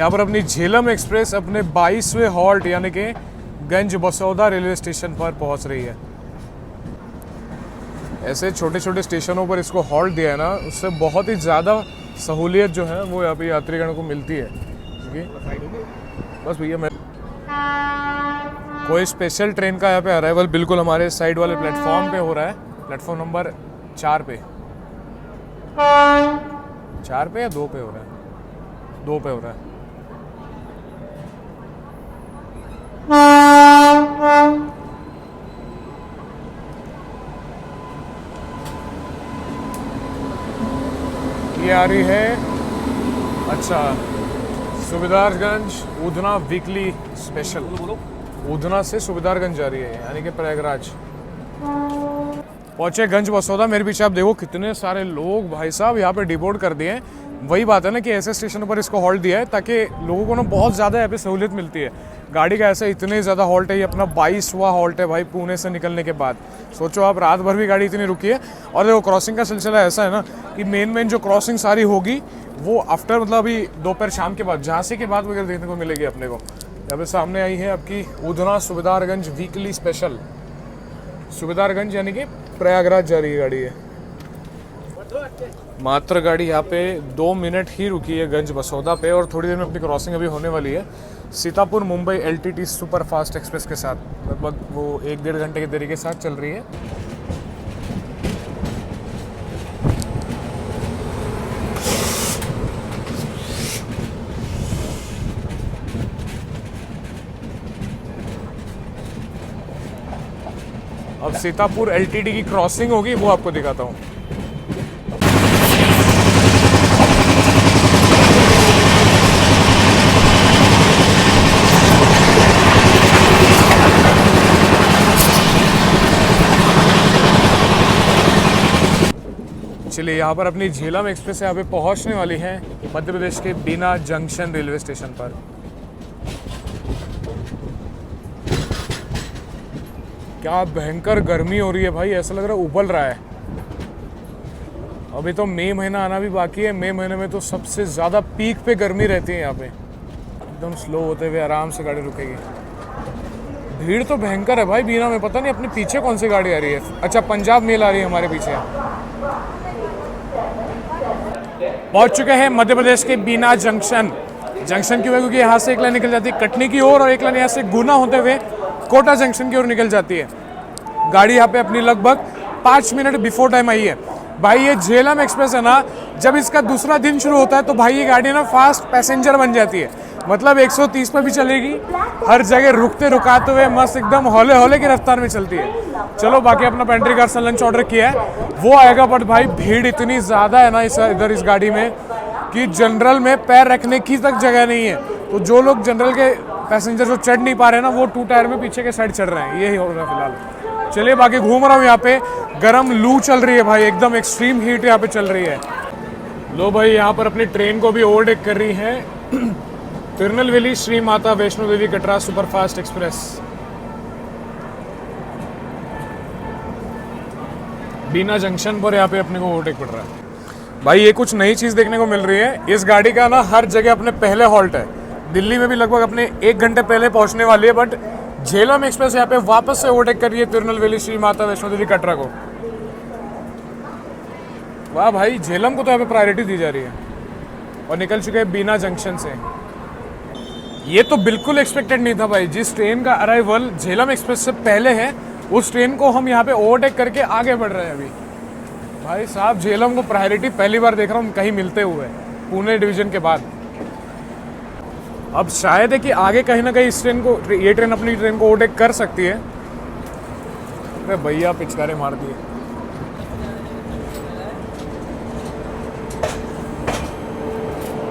यहाँ पर अपनी झेलम एक्सप्रेस अपने 22वें हॉल्ट यानी कि गंज बसौदा रेलवे स्टेशन पर पहुँच रही है। ऐसे छोटे छोटे स्टेशनों पर इसको हॉल्ट दिया है ना, उससे बहुत ही ज़्यादा सहूलियत जो है वो यहाँ पे यात्रीगण को मिलती है। बस भैया मैं कोई स्पेशल ट्रेन का यहाँ पे अराइवल बिल्कुल हमारे साइड वाले प्लेटफॉर्म पे हो रहा है, प्लेटफॉर्म नंबर 4 पे। 4 पे या 2 पे हो रहा है? 2 पे हो रहा है। ये आ रही है, अच्छा, सुबेदारगंज उधना वीकली स्पेशल। उधना से सुबेदारगंज जा रही है, यानी कि प्रयागराज। पहुंचे गंज बसौदा। मेरे पीछे आप देखो कितने सारे लोग भाई साहब यहाँ पे डिबोर्ड कर दिए हैं। वही बात है ना कि ऐसे स्टेशनों पर इसको हॉल्ट दिया है ताकि लोगों को ना बहुत ज़्यादा यहाँ पे सहूलियत मिलती है। गाड़ी का ऐसा इतने ज़्यादा हॉल्ट है, ये अपना 22वां हॉल्ट है भाई पुणे से निकलने के बाद। सोचो आप, रात भर भी गाड़ी इतनी रुकी है। और देखो क्रॉसिंग का सिलसिला ऐसा है ना कि मेन जो क्रॉसिंग सारी होगी वो आफ्टर मतलब अभी दोपहर शाम के बाद, झांसी के बाद वगैरह देखने को मिलेगी अपने को। यहाँ पे सामने आई है आपकी उधना सुबेदारगंज वीकली स्पेशल। सुबेदारगंज यानी कि प्रयागराज जा रही है गाड़ी है। मात्र गाड़ी यहाँ पे 2 मिनट ही रुकी है गंज बसौदा पे, और थोड़ी देर में अपनी क्रॉसिंग अभी होने वाली है Sitapur Mumbai LTT super fast express के साथ। लगभग वो 1-1.5 घंटे की देरी के साथ चल रही है। अब सीतापुर LTT की क्रॉसिंग होगी, वो आपको दिखाता हूँ। चलिए, यहाँ पर अपनी झेलम एक्सप्रेस यहाँ पे पहुँचने वाली है मध्य प्रदेश के बीना जंक्शन रेलवे स्टेशन पर। क्या भयंकर गर्मी हो रही है भाई, ऐसा लग रहा है उबल रहा है। अभी तो मई महीना आना भी बाकी है। मई महीने में तो सबसे ज़्यादा पीक पे गर्मी रहती है यहाँ पे। एकदम स्लो होते हुए आराम से गाड़ी रुकेगी। भीड़ तो भयंकर है भाई बीना में। पता नहीं अपने पीछे कौन सी गाड़ी आ रही है। अच्छा, पंजाब मेल आ रही है हमारे पीछे। पहुंच चुके हैं मध्य प्रदेश के बीना जंक्शन। जंक्शन क्यों है? क्योंकि यहाँ से एक लाइन निकल जाती है कटनी की ओर और एक लाइन यहाँ से गुना होते हुए कोटा जंक्शन की ओर निकल जाती है। गाड़ी यहाँ पे अपनी लगभग 5 मिनट बिफोर टाइम आई है। भाई ये झेलम एक्सप्रेस है ना, जब इसका दूसरा दिन शुरू होता है तो भाई ये गाड़ी ना फास्ट पैसेंजर बन जाती है। मतलब 130 पर भी चलेगी, हर जगह रुकते रुकाते हुए मस्त एकदम हौले हौले की रफ्तार में चलती है। चलो, बाकी अपना पेंट्री कार से लंच ऑर्डर किया है, वो आएगा। बट भाई भीड़ इतनी ज़्यादा है ना इधर इस गाड़ी में कि जनरल में पैर रखने की तक जगह नहीं है। तो जो लोग जनरल के पैसेंजर जो चढ़ नहीं पा रहे हैं ना, वो 2 टायर में पीछे के साइड चढ़ रहे हैं। यही हो रहा है फिलहाल। चलिए, बाकी घूम रहा हूँ यहाँ पे। गर्म लू चल रही है भाई, एकदम एक्सट्रीम हीट यहाँ पे चल रही है। लो भाई, यहाँ पर अपनी ट्रेन को भी ओवरटेक कर रही है तिरुनेलवेली श्री माता वैष्णो देवी कटरा सुपरफास्ट एक्सप्रेस। बीना जंक्शन पर यहाँ पे अपने को ओवरटेक पड़ रहा है। भाई ये कुछ नई चीज़ देखने को मिल रही है। इस गाड़ी का ना हर जगह अपने पहले हॉल्ट है। दिल्ली में भी लगभग अपने 1 घंटे पहले पहुंचने वाली है। बट झेलम एक्सप्रेस यहाँ पे वापस से ओवरटेक कर रही है तिरुनेलवेली श्री माता वैष्णो देवी कटरा को। वाह भाई, झेलम को तो यहाँ पे प्रायोरिटी दी जा रही है। और निकल चुके हैं बीना जंक्शन से। ये तो बिल्कुल एक्सपेक्टेड नहीं था भाई। जिस ट्रेन का अराइवल झेलम एक्सप्रेस से पहले है, उस ट्रेन को हम यहाँ पे ओवरटेक करके आगे बढ़ रहे हैं अभी। भाई साहब, झेलम को प्रायोरिटी पहली बार देख रहा हूँ कहीं मिलते हुए पुणे डिवीजन के बाद। अब शायद है कि आगे कहीं ना कहीं इस ट्रेन को, ये ट्रेन अपनी ट्रेन को ओवरटेक कर सकती है। अरे भैया, पिचकारे मार दिए।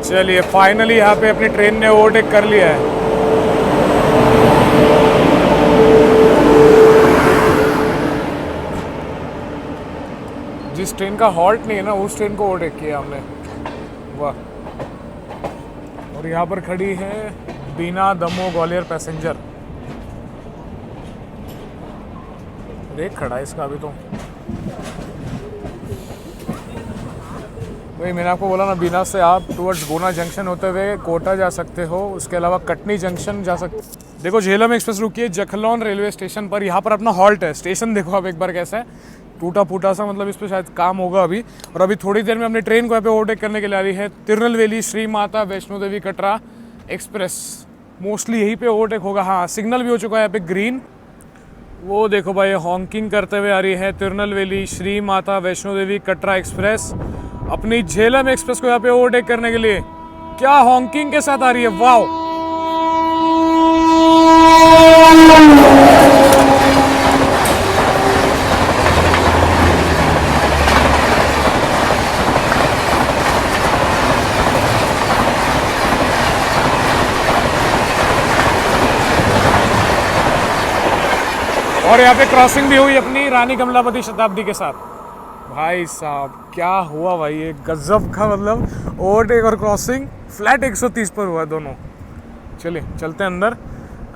चलिए, फाइनली यहाँ पे अपनी ट्रेन ने ओवरटेक कर लिया है। जिस ट्रेन का हॉल्ट नहीं है ना, उस ट्रेन को ओवरटेक किया हमने। वाह। और यहाँ पर खड़ी है बीना दमोह ग्वालियर पैसेंजर। रेक खड़ा है इसका अभी तो। वही मैंने आपको बोला ना, बीना से आप टुवर्ड्स गोना जंक्शन होते हुए कोटा जा सकते हो, उसके अलावा कटनी जंक्शन जा सकते। देखो झेलम एक्सप्रेस रुकी है जखलौन रेलवे स्टेशन पर। यहाँ पर अपना हॉल्ट है। स्टेशन देखो आप एक बार कैसा है, टूटा फूटा सा, मतलब इस पर शायद काम होगा अभी। और अभी थोड़ी देर में अपनी ट्रेन को यहाँ पे ओवरटेक करने के लिए आ रही है तिरुनेलवेली श्री माता वैष्णो देवी कटरा एक्सप्रेस। मोस्टली यहीं पे ओवरटेक होगा। हाँ, सिग्नल भी हो चुका है यहाँ पे ग्रीन। वो देखो भाई हॉन्किंग करते हुए आ रही है तिरुनेलवेली श्री माता वैष्णो देवी कटरा एक्सप्रेस अपनी झेलम एक्सप्रेस को यहाँ पे ओवरटेक करने के लिए। क्या हॉन्किंग के साथ आ रही है, वाओ। और यहाँ पे क्रॉसिंग भी हुई अपनी रानी कमलापति शताब्दी के साथ। भाई साहब क्या हुआ भाई, ये गजब का, मतलब ओवरटेक और क्रॉसिंग फ्लैट 130 पर हुआ दोनों। चलिए चलते हैं अंदर।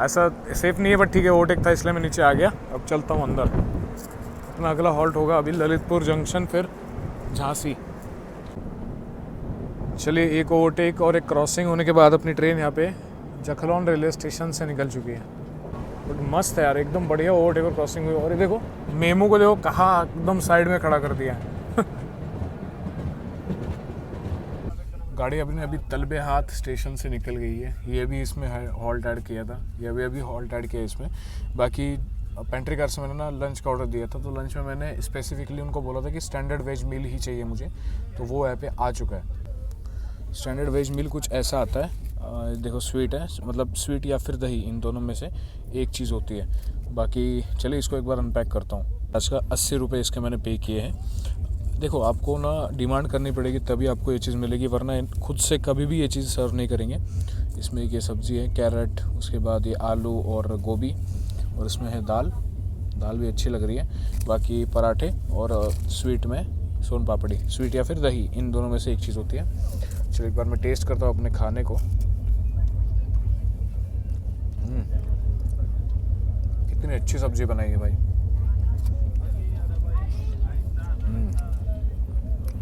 ऐसा सेफ नहीं है बट ठीक है, ओवरटेक था इसलिए मैं नीचे आ गया। अब चलता हूँ अंदर। अपना अगला हॉल्ट होगा अभी ललितपुर जंक्शन, फिर झांसी। चलिए एक ओवरटेक और एक क्रॉसिंग होने के बाद अपनी ट्रेन यहाँ पे जखलौन रेलवे स्टेशन से निकल चुकी है। बट मस्त है यार, एकदम बढ़िया ओवरटेक और क्रॉसिंग हुई। और ये देखो मेमो को देखो कहाँ एकदम साइड में खड़ा कर दिया है। गाड़ी अभी तलबे हाथ स्टेशन से निकल गई है। ये भी इसमें हॉल्ट ऐड किया था, ये भी हॉल्ट ऐड किया इसमें। बाकी पेंट्री कार से मैंने ना लंच का ऑर्डर दिया था, तो लंच में मैंने स्पेसिफिकली उनको बोला था कि स्टैंडर्ड वेज मील ही चाहिए मुझे, तो वो यहाँ पे आ चुका है। स्टैंडर्ड वेज मील कुछ ऐसा आता है, देखो स्वीट है, मतलब स्वीट या फिर दही, इन दोनों में से एक चीज़ होती है। बाकी चलिए इसको एक बार अनपैक करता हूँ। आज का 80 रुपये इसके मैंने पे किए हैं। देखो आपको ना डिमांड करनी पड़ेगी तभी आपको ये चीज़ मिलेगी, वरना खुद से कभी भी ये चीज़ सर्व नहीं करेंगे। इसमें एक ये सब्ज़ी है कैरेट, उसके बाद ये आलू और गोभी, और इसमें है दाल भी अच्छी लग रही है। बाकी पराठे और स्वीट में सोन पापड़ी, स्वीट या फिर दही, इन दोनों में से एक चीज़ होती है। चलो एक बार मैं टेस्ट करता हूँ अपने खाने को। कितनी अच्छी सब्जी बनाई है भाई,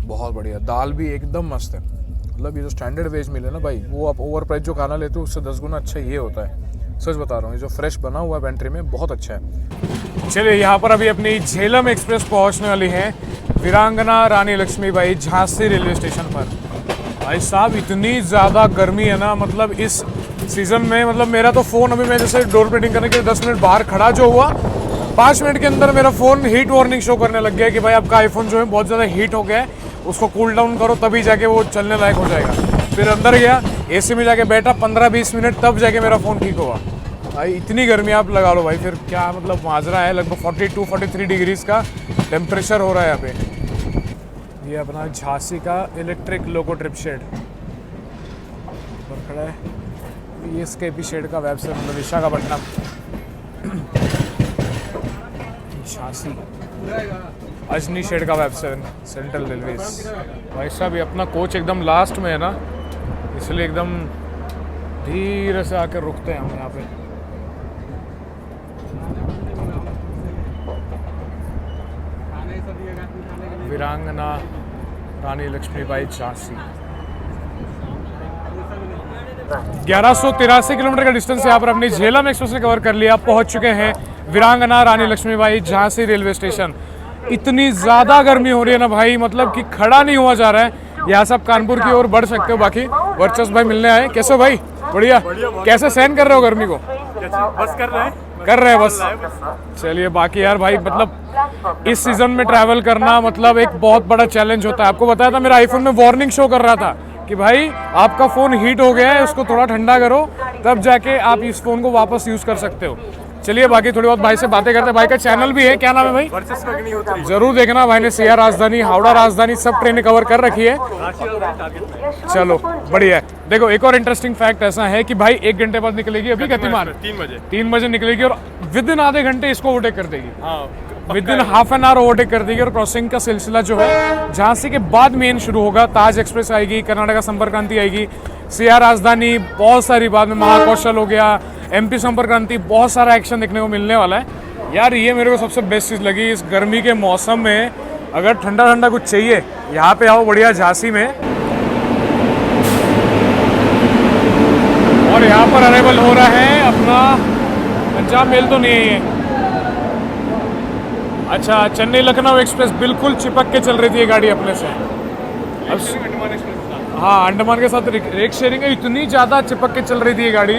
बहुत बढ़िया। दाल भी एकदम मस्त है। मतलब ये जो स्टैंडर्ड वेज मिले ना भाई, वो आप ओवर प्राइस जो खाना लेते हो उससे 10 गुना अच्छा ये होता है। सच बता रहा हूँ, ये जो फ्रेश बना हुआ है पेंट्री में बहुत अच्छा है। चलिए यहाँ पर अभी अपनी झेलम एक्सप्रेस पहुँचने वाली है वीरांगना रानी लक्ष्मीबाई झांसी रेलवे स्टेशन पर। भाई साहब इतनी ज़्यादा गर्मी है ना, मतलब इस सीज़न में, मतलब मेरा तो फ़ोन अभी मैं जैसे डोर प्लेटिंग करने के लिए 10 मिनट बाहर खड़ा जो हुआ, 5 मिनट के अंदर मेरा फ़ोन हीट वार्निंग शो करने लग गया कि भाई आपका आईफोन जो है बहुत ज़्यादा हीट हो गया है, उसको कूल डाउन करो तभी जाके वो चलने लायक हो जाएगा। फिर अंदर गया, एसी में जाके बैठा 15-20 मिनट, तब जाके मेरा फ़ोन ठीक हुआ। भाई इतनी गर्मी आप लगा लो भाई, फिर क्या मतलब माजरा है। लगभग 42-43 डिग्रीज़ का टेम्परेचर हो रहा है यहाँ पे। ये अपना झांसी का इलेक्ट्रिक लोको ट्रिप शेड पर खड़ा है। ये स्केपी शेड का वेबसाइट, मतलब विशाखापट्टनम झांसी अजनी शेड का वेबसाइट सेंट्रल रेलवेज। भाई साहब ये अपना कोच एकदम लास्ट में है ना, इसलिए एकदम धीरे से आकर रुकते हैं हम यहाँ पे। वीरांगना रानी लक्ष्मीबाई झांसी। 1183 किलोमीटर का डिस्टेंस यहाँ पर अपनी झेलम एक्सप्रेस ने कवर कर लिया। पहुंच चुके हैं वीरांगना रानी लक्ष्मीबाई झांसी रेलवे स्टेशन। इतनी ज़्यादा गर्मी हो रही है ना भाई, मतलब कि खड़ा नहीं हुआ जा रहा है। यहाँ सब कानपुर की ओर बढ़ सकते हो। बाकी वर्चस्व भाई मिलने आए, कैसे हो भाई? बढ़िया। कैसे सहन कर रहे हो गर्मी को? बस कर रहे हैं बस। चलिए बाकी यार भाई, मतलब इस सीजन में ट्रैवल करना मतलब एक बहुत बड़ा चैलेंज होता है। आपको बताया था मेरा आईफोन में वार्निंग शो कर रहा था कि भाई आपका फ़ोन हीट हो गया है, उसको थोड़ा ठंडा करो तब जाके आप इस फ़ोन को वापस यूज़ कर सकते हो। चलिए बाकी थोड़ी बहुत भाई से बातें करते हैं। भाई का चैनल भी है, क्या नाम है भाई? जरूर देखना। भाई ने सिया राजधानी, हावड़ा राजधानी सब ट्रेनें कवर कर रखी है। चलो बढ़िया है। देखो एक और इंटरेस्टिंग फैक्ट ऐसा है कि भाई 1 घंटे बाद निकलेगी अभी गतिमान, 3 बजे निकलेगी और विद इन आधे घंटे इसको ओवरटेक कर देगी। With in half an hour overtake कर देगी। और क्रॉसिंग का सिलसिला जो है झांसी के बाद मेन शुरू होगा। ताज एक्सप्रेस आएगी, कर्नाटका संपर्क क्रांति आएगी, सिया राजधानी, बहुत सारी बाद में महाकौशल हो गया, एमपी संपर्क क्रांति, बहुत सारा एक्शन देखने को मिलने वाला है। यार ये मेरे को सबसे बेस्ट चीज़ लगी इस गर्मी के मौसम में अगर ठंडा ठंडा कुछ चाहिए यहाँ पे आओ बढ़िया झांसी में। और यहाँ पर अरेबल हो रहा है अपना पंजाब मेल तो नहीं है ये, अच्छा चेन्नई लखनऊ एक्सप्रेस बिल्कुल चिपक के चल रही थी ये गाड़ी अपने से। हाँ अंडमान के साथ रेक शेयरिंग है, इतनी ज़्यादा चिपक के चल रही थी ये गाड़ी,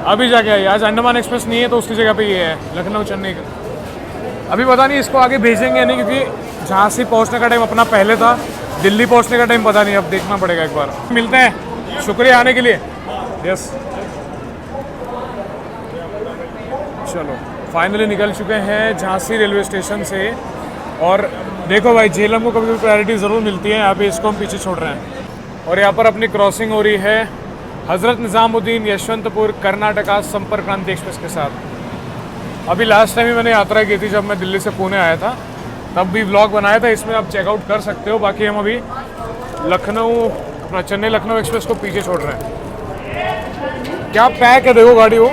अभी जाके आई। आज अंडमान एक्सप्रेस नहीं है तो उसकी जगह पे ये है लखनऊ चेन्नई का। अभी पता नहीं इसको आगे भेजेंगे या नहीं, क्योंकि झांसी पहुंचने का टाइम अपना पहले था, दिल्ली पहुंचने का टाइम पता नहीं, अब देखना पड़ेगा एक बार। मिलते हैं, शुक्रिया आने के लिए। यस चलो फाइनली निकल चुके हैं झांसी रेलवे स्टेशन से। और देखो भाई झेलम को कभी कभी प्रायोरिटी ज़रूर मिलती है, यहाँ पे इसको हम पीछे छोड़ रहे हैं। और यहाँ पर अपनी क्रॉसिंग हो रही है हज़रत निज़ामुद्दीन यशवंतपुर कर्नाटका संपर्क क्रांति एक्सप्रेस के साथ। अभी लास्ट टाइम ही मैंने यात्रा की थी जब मैं दिल्ली से पुणे आया था, तब भी व्लॉग बनाया था, इसमें आप चेकआउट कर सकते हो। बाकी हम अभी लखनऊ अपना चेन्नई लखनऊ एक्सप्रेस को पीछे छोड़ रहे हैं। क्या पैक है देखो गाड़ी वो।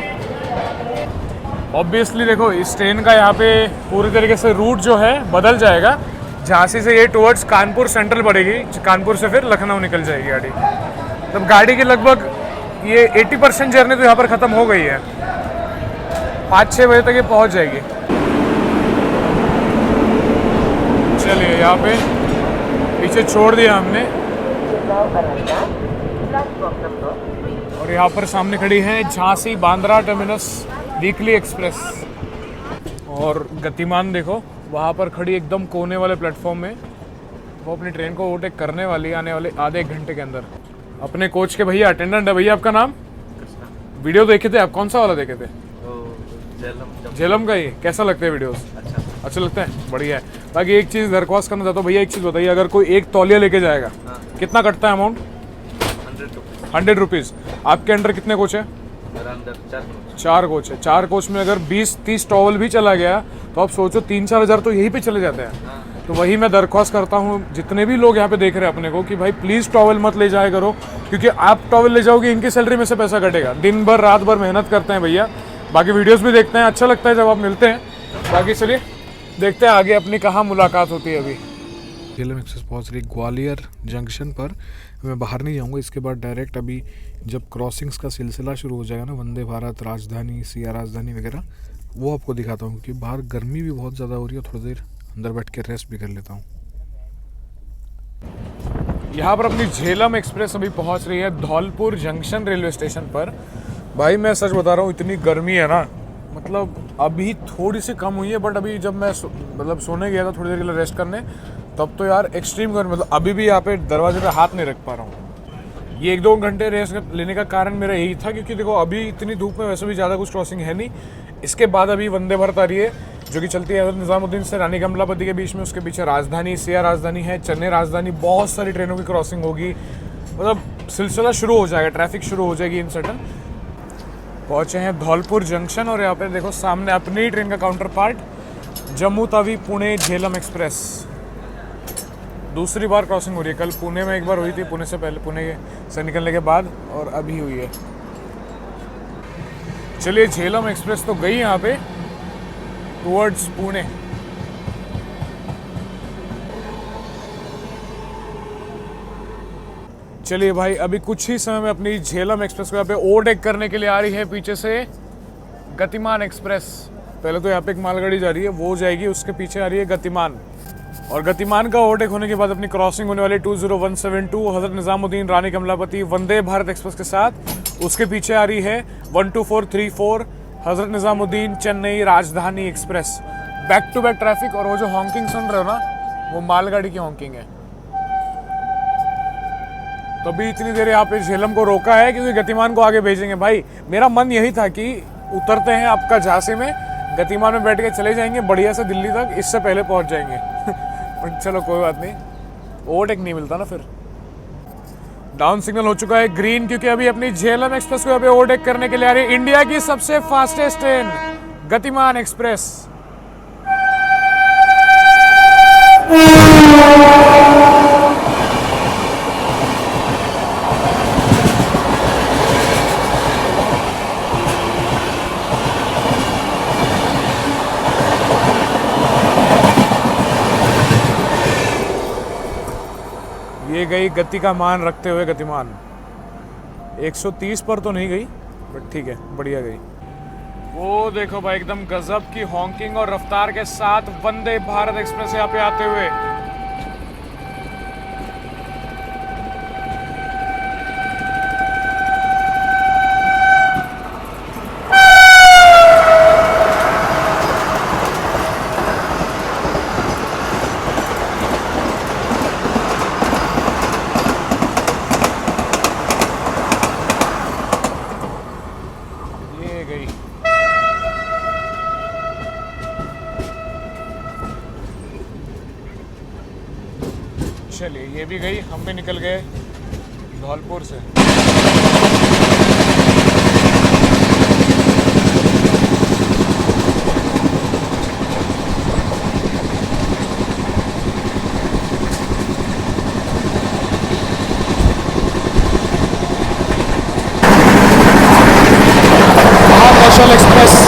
ऑब्वियसली देखो इस ट्रेन का यहाँ पे पूरी तरीके से रूट जो है बदल जाएगा। झांसी से ये टुवर्ड्स कानपुर सेंट्रल पड़ेगी, कानपुर से फिर लखनऊ निकल जाएगी गाड़ी। तब गाड़ी की लगभग ये 80% जर्नी तो यहाँ पर ख़त्म हो गई है, 5-6 बजे तक ये पहुँच जाएगी। चलिए यहाँ पे पीछे छोड़ दिया हमने और यहाँ पर सामने खड़ी है Jhansi Bandra terminus weekly express. और गतिमान देखो वहाँ पर खड़ी एकदम कोने वाले प्लेटफॉर्म में, वो अपनी ट्रेन को ओवरटेक करने वाली आने वाले आधे 1 घंटे के अंदर। अपने कोच के भैया अटेंडेंट है। भैया आपका नाम? वीडियो देखे थे आप? कौन सा वाला देखे थे? झेलम का। ही कैसा लगता है वीडियोस? अच्छा लगता है, बढ़िया है। बाकी एक चीज़ दरख्वास्त करना चाहता हूँ भैया, एक चीज़ बताइए, अगर कोई एक तौलिया लेके जाएगा कितना कटता है अमाउंट? 100 रुपीज़। आपके अंडर कितने कोच है? 4 कोच है। 4 कोच में अगर 20-30 टॉवल भी चला गया तो आप सोचो 3-4 हज़ार तो यहीं पे चले जाते हैं। तो वही मैं दरख्वास्त करता हूँ जितने भी लोग यहाँ पे देख रहे हैं अपने को कि भाई प्लीज़ टॉवल मत ले जाया करो, क्योंकि आप टॉवल ले जाओगे इनकी सैलरी में से पैसा कटेगा। दिन भर रात भर मेहनत करते हैं भैया, बाकी वीडियोस भी देखते हैं, अच्छा लगता है जब आप मिलते हैं। बाकी चलिए देखते हैं आगे अपनी कहाँ मुलाकात होती है। अभी झेलम एक्सप्रेस पहुँच रही ग्वालियर जंक्शन पर। मैं बाहर नहीं जाऊँगा, इसके बाद डायरेक्ट अभी जब क्रॉसिंग्स का सिलसिला शुरू हो जाएगा ना, वंदे भारत, राजधानी, सिया राजधानी वगैरह, वो आपको दिखाता हूँ। क्योंकि बाहर गर्मी भी बहुत ज़्यादा हो रही है, थोड़ी देर अंदर बैठ के रेस्ट भी कर लेता हूँ। यहाँ पर अपनी झेलम एक्सप्रेस अभी पहुँच रही है धौलपुर जंक्शन रेलवे स्टेशन पर। भाई मैं सच बता रहा हूँ, इतनी गर्मी है ना, मतलब अभी थोड़ी सी कम हुई है, बट अभी जब मैं सोने गया था थोड़ी देर के लिए रेस्ट करने, तब तो यार एक्सट्रीम गर्मी, मतलब अभी भी यहाँ पे दरवाजे पे हाथ नहीं रख पा रहा हूँ। ये 1-2 घंटे रेस्ट लेने का कारण मेरा यही था, क्योंकि देखो अभी इतनी धूप में वैसे भी ज़्यादा कुछ क्रॉसिंग है नहीं। इसके बाद अभी वंदे भारत आ रही है जो कि चलती है निज़ामुद्दीन से रानी कमलापति के बीच में, उसके पीछे राजधानी, सिया राजधानी है, चेन्नई राजधानी, बहुत सारी ट्रेनों की क्रॉसिंग होगी, मतलब सिलसिला शुरू हो जाएगा, ट्रैफिक शुरू हो जाएगी इन सडन। पहुँचे हैं धौलपुर जंक्शन और यहाँ पे देखो सामने अपनी ट्रेन का counter part Jammu Tawi Pune Jhelum express. दूसरी बार क्रॉसिंग हो रही है, कल पुणे में एक बार हुई थी, पुणे से पहले, पुणे से निकलने के बाद, और अभी हुई है। चलिए झेलम एक्सप्रेस तो गई यहाँ पे टुवर्ड्स पुणे। चलिए भाई अभी कुछ ही समय में अपनी झेलम एक्सप्रेस को यहाँ पे ओवरटेक करने के लिए आ रही है पीछे से गतिमान एक्सप्रेस। पहले तो यहाँ पे एक मालगाड़ी जा रही है, वो जाएगी, उसके पीछे आ रही है गतिमान। और गतिमान का ओवरटेक होने के बाद अपनी क्रॉसिंग होने वाली 20172 हज़रत निज़ामुद्दीन रानी कमलापति वंदे भारत एक्सप्रेस के साथ। उसके पीछे आ रही है 12434 हज़रत Nizamuddin Chennai Rajdhani express. Back to back traffic, और वो जो हॉन्किंग सुन रहे हो ना, वो मालगाड़ी की हॉन्किंग है। तो अभी इतनी देर यहाँ पे झेलम को रोका है क्योंकि गतिमान को आगे भेजेंगे। भाई मेरा मन यही था कि उतरते हैं आपका झांसी में, गतिमान में बैठ के चले जाएंगे बढ़िया से दिल्ली तक, इससे पहले पहुंच जाएंगे। बट चलो कोई बात नहीं, ओवरटेक नहीं मिलता ना फिर। डाउन सिग्नल हो चुका है ग्रीन, क्योंकि अभी अपनी झेलम एक्सप्रेस को यहाँ पे ओवरटेक करने के लिए आ रही है इंडिया की सबसे फास्टेस्ट ट्रेन गतिमान एक्सप्रेस। ये गई गति का मान रखते हुए गतिमान। 130 पर तो नहीं गई बट ठीक है, बढ़िया गई। वो देखो भाई, एकदम गजब की हॉकिंग और रफ्तार के साथ वंदे भारत एक्सप्रेस यहाँ पे आते हुए। चलिए ये भी गई, हम भी निकल गए धौलपुर से। महाकौशल एक्सप्रेस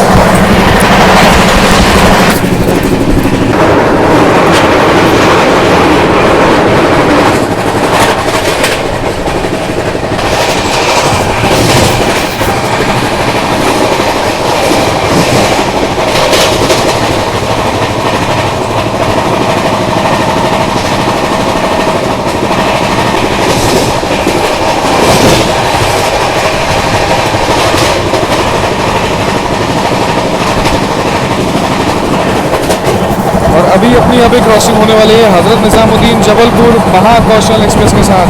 अभी अपनी अभी क्रॉसिंग होने वाली है हजरत निजामुद्दीन जबलपुर महाकौशल एक्सप्रेस के साथ।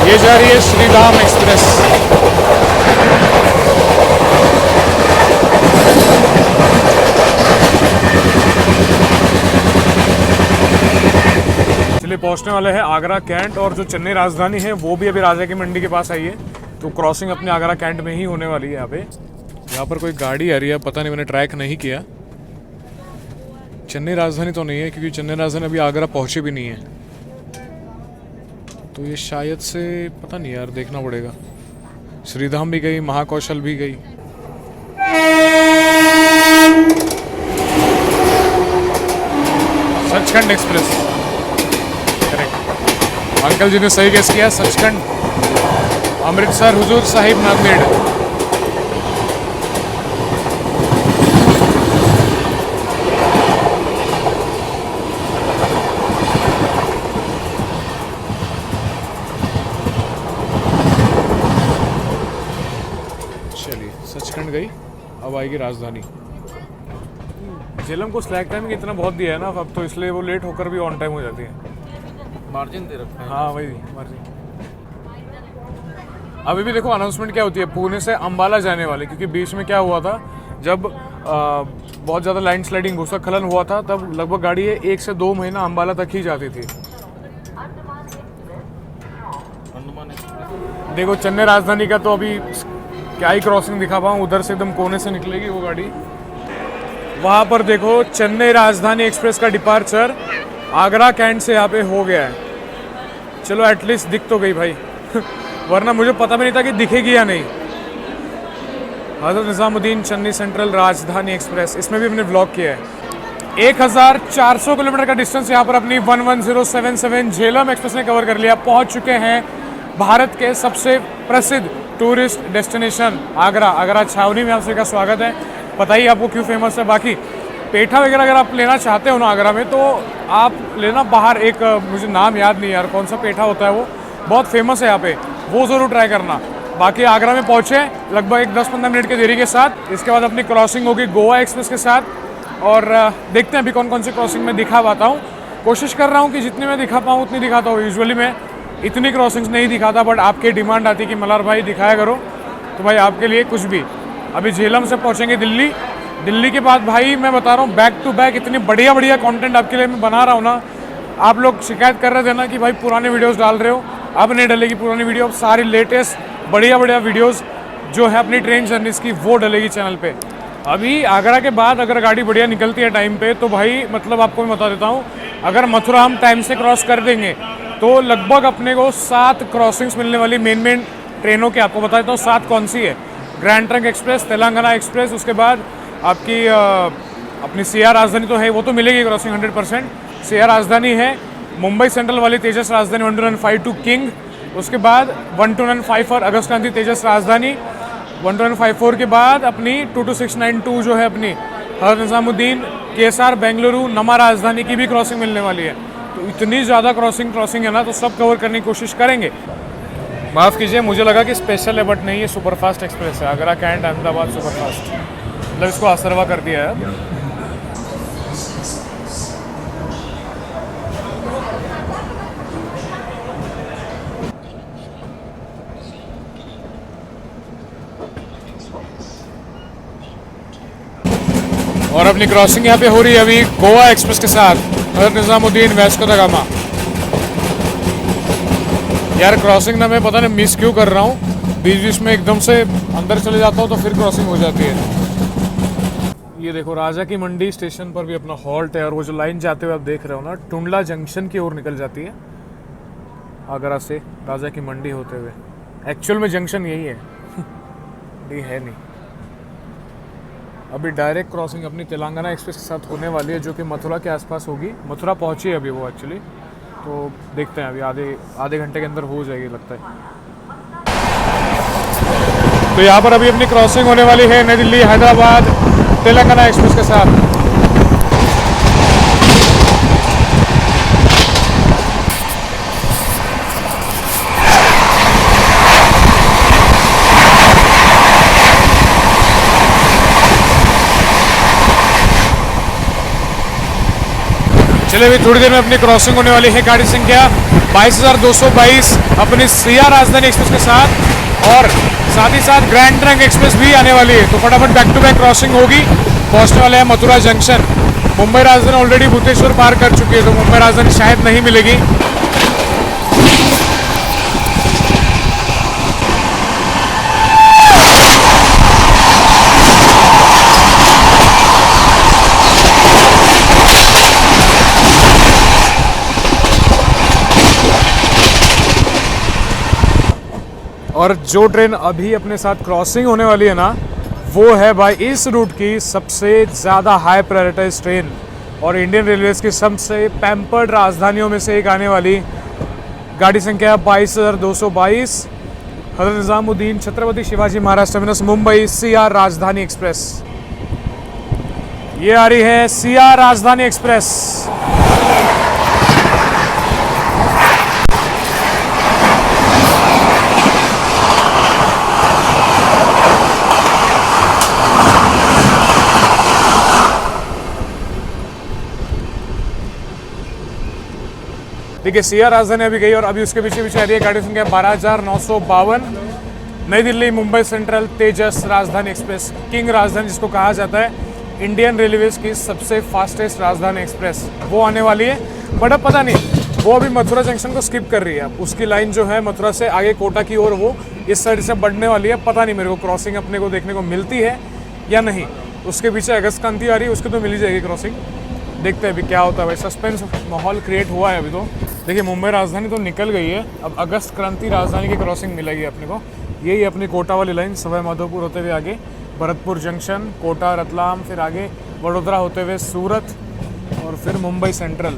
ये जा रही है श्रीधाम एक्सप्रेस। पहुंचने वाले हैं आगरा कैंट, और जो चेन्नई राजधानी है वो भी अभी राजा की मंडी के पास आई है, तो क्रॉसिंग अपने आगरा कैंट में ही होने वाली है। यहाँ पर कोई गाड़ी आ रही है, पता नहीं, मैंने ट्रैक नहीं किया। चेन्नई राजधानी तो नहीं है क्योंकि चेन्नई राजधानी अभी आगरा पहुंचे भी नहीं है, तो ये शायद से पता नहीं यार, देखना पड़ेगा। श्रीधाम भी गई, महाकौशल भी गई। सचखंड एक्सप्रेस, अंकल जी ने सही गेस किया, सचखंड अमृतसर हुजूर साहिब नांदेड़। चलिए सचखंड गई, अब आएगी राजधानी। झेलम को स्लैक टाइम इतना बहुत दिया है ना अब, तो इसलिए वो लेट होकर भी ऑन टाइम हो जाती है। मार्जिन दे रखा है। हाँ वही मार्जिन। अभी भी देखो अनाउंसमेंट क्या होती है, पुणे से अंबाला जाने वाले, क्योंकि बीच में क्या हुआ था, जब बहुत ज़्यादा लैंड स्लाइडिंग भूस्खलन हुआ था, तब लगभग गाड़ी 1 से 2 महीना अंबाला तक ही जाती थी। देखो चेन्नई राजधानी का तो अभी क्या ही क्रॉसिंग दिखा पाऊँ, उधर से एकदम कोने से निकलेगी वो गाड़ी। वहाँ पर देखो चेन्नई राजधानी एक्सप्रेस का डिपार्चर आगरा कैंट से यहाँ पे हो गया है। चलो एटलीस्ट दिख तो गई भाई वरना मुझे पता भी नहीं था कि दिखेगी या नहीं। हजरत निजामुद्दीन चेन्नई सेंट्रल राजधानी एक्सप्रेस, इसमें भी हमने ब्लॉग किया है। 1400 किलोमीटर का डिस्टेंस यहाँ पर अपनी 11077 झेलम एक्सप्रेस ने कवर कर लिया। पहुँच चुके हैं भारत के सबसे प्रसिद्ध टूरिस्ट डेस्टिनेशन आगरा। आगरा छावनी में आप सभी का स्वागत है। बताइए आपको क्यों फेमस है। बाकी पेठा वगैरह अगर आप लेना चाहते हो ना आगरा में, तो आप लेना बाहर, एक मुझे नाम याद नहीं यार कौन सा पेठा होता है, वो बहुत फेमस है यहाँ पे, वो ज़रूर ट्राई करना। बाकी आगरा में पहुँचे लगभग एक 10-15 मिनट की देरी के साथ। इसके बाद अपनी क्रॉसिंग होगी गोवा एक्सप्रेस के साथ, और देखते हैं अभी कौन कौन सी क्रॉसिंग में दिखा पाता हूँ। कोशिश कर रहा हूँ कि जितनी मैं दिखा पाऊँ उतनी दिखाता हूँ। यूजुअली मैं इतनी क्रॉसिंग्स नहीं दिखाता, बट आपकी डिमांड आती है कि मल्हार भाई दिखाया करो, तो भाई आपके लिए कुछ भी। अभी झेलम से पहुँचेंगे दिल्ली। दिल्ली के बाद भाई मैं बता रहा हूँ बैक टू बैक इतनी बढ़िया बढ़िया कंटेंट आपके लिए मैं बना रहा हूँ ना। आप लोग शिकायत कर रहे थे ना कि भाई पुराने वीडियोस डाल रहे हो, अब नहीं डलेगी पुरानी वीडियो, अब सारी लेटेस्ट बढ़िया बढ़िया वीडियोस जो है अपनी ट्रेन जर्नीज की वो डलेगी चैनल पे। अभी आगरा के बाद अगर गाड़ी बढ़िया निकलती है टाइम पे, तो भाई मतलब आपको मैं बता देता हूँ, अगर मथुरा हम टाइम से क्रॉस कर देंगे तो लगभग अपने को 7 क्रॉसिंग्स मिलने वाली मेन ट्रेनों के आपको बता देता हूँ 7 कौन सी है। Grand trunk express, Telangana express, उसके बाद आपकी अपनी CR राजधानी तो है, वो तो मिलेगी क्रॉसिंग 100%। CR राजधानी है, मुंबई सेंट्रल वाली तेजस राजधानी 1252 किंग, उसके बाद 1254 अगस्त क्रांति तेजस राजधानी, 1254 के बाद अपनी 22692 जो है अपनी हज़रत निज़ामुद्दीन KSR बेंगलुरु नमा राजधानी की भी क्रॉसिंग मिलने वाली है। तो इतनी ज़्यादा क्रॉसिंग है ना, तो सब कवर करने की कोशिश करेंगे। माफ़ कीजिए, मुझे लगा कि स्पेशल है बट नहीं, ये सुपरफास्ट एक्सप्रेस है, आगरा कैंट अहमदाबाद सुपरफास्ट, मतलब इसको असरवा कर दिया है। और अपनी क्रॉसिंग यहाँ पे हो रही है अभी गोवा एक्सप्रेस के साथ, हज़रत निज़ामुद्दीन वास्को दा गामा। यार क्रॉसिंग ना मैं पता नहीं मिस क्यों कर रहा हूँ, बीच बीच में एकदम से अंदर चले जाता हूँ तो फिर क्रॉसिंग हो जाती है। ये देखो राजा की मंडी स्टेशन पर भी अपना हॉल्ट है, और वो जो लाइन जाते हुए आप देख रहे हो ना, टुंडला जंक्शन की ओर निकल जाती है आगरा से राजा की मंडी होते हुए। एक्चुअल में जंक्शन यही है ये है नहीं। अभी डायरेक्ट क्रॉसिंग अपनी तेलंगाना एक्सप्रेस के साथ होने वाली है, जो कि मथुरा के आसपास होगी। मथुरा पहुंची है अभी वो एक्चुअली, तो देखते हैं अभी आधे घंटे के अंदर हो जाएगी लगता है। तो यहाँ पर अभी अपनी क्रॉसिंग होने वाली है नई दिल्ली हैदराबाद तेलंगाना एक्सप्रेस के साथ। चलिए अभी थोड़ी देर में अपनी क्रॉसिंग होने वाली है, गाड़ी संख्या 22,222 अपनी CR राजधानी एक्सप्रेस के साथ, और साथ ही साथ ग्रैंड ट्रंक एक्सप्रेस भी आने वाली है। तो फटाफट बैक टू बैक क्रॉसिंग होगी, पहुंचने वाले हैं मथुरा जंक्शन। मुंबई राजधानी ऑलरेडी भूतेश्वर पार कर चुकी है, तो मुंबई राजधानी शायद नहीं मिलेगी। और जो ट्रेन अभी अपने साथ क्रॉसिंग होने वाली है ना, वो है भाई इस रूट की सबसे ज़्यादा हाई प्रायोरिटाइज ट्रेन, और इंडियन रेलवेज़ की सबसे पैम्पर्ड राजधानियों में से एक आने वाली गाड़ी संख्या 22,222 हज़रत निज़ामुद्दीन छत्रपति शिवाजी महाराज टर्मिनस मुंबई CR राजधानी एक्सप्रेस। ये आ रही है CR राजधानी एक्सप्रेस। देखिए CR राजधानी अभी गई, और अभी उसके पीछे पीछे आ रही है गाड़ी संख्या 12,952 नई दिल्ली मुंबई सेंट्रल तेजस राजधानी एक्सप्रेस, किंग राजधानी जिसको कहा जाता है, इंडियन रेलवेज की सबसे फास्टेस्ट राजधानी एक्सप्रेस, वो आने वाली है। बट अब पता नहीं वो अभी मथुरा जंक्शन को स्किप कर रही है, उसकी लाइन जो है मथुरा से आगे कोटा की ओर वो इस साइड से बढ़ने वाली है। पता नहीं मेरे को क्रॉसिंग अपने को देखने को मिलती है या नहीं। उसके पीछे अगस्त क्रांति आ रही है, उसकी तो मिल ही जाएगी क्रॉसिंग। देखते हैं अभी क्या होता है, भाई सस्पेंस माहौल क्रिएट हुआ है अभी तो। देखिए मुंबई राजधानी तो निकल गई है, अब अगस्त क्रांति राजधानी की क्रॉसिंग मिलेगी अपने को। यही अपनी कोटा वाली लाइन सवाई माधोपुर होते हुए आगे भरतपुर जंक्शन, कोटा, रतलाम, फिर आगे वडोदरा होते हुए सूरत, और फिर मुंबई सेंट्रल।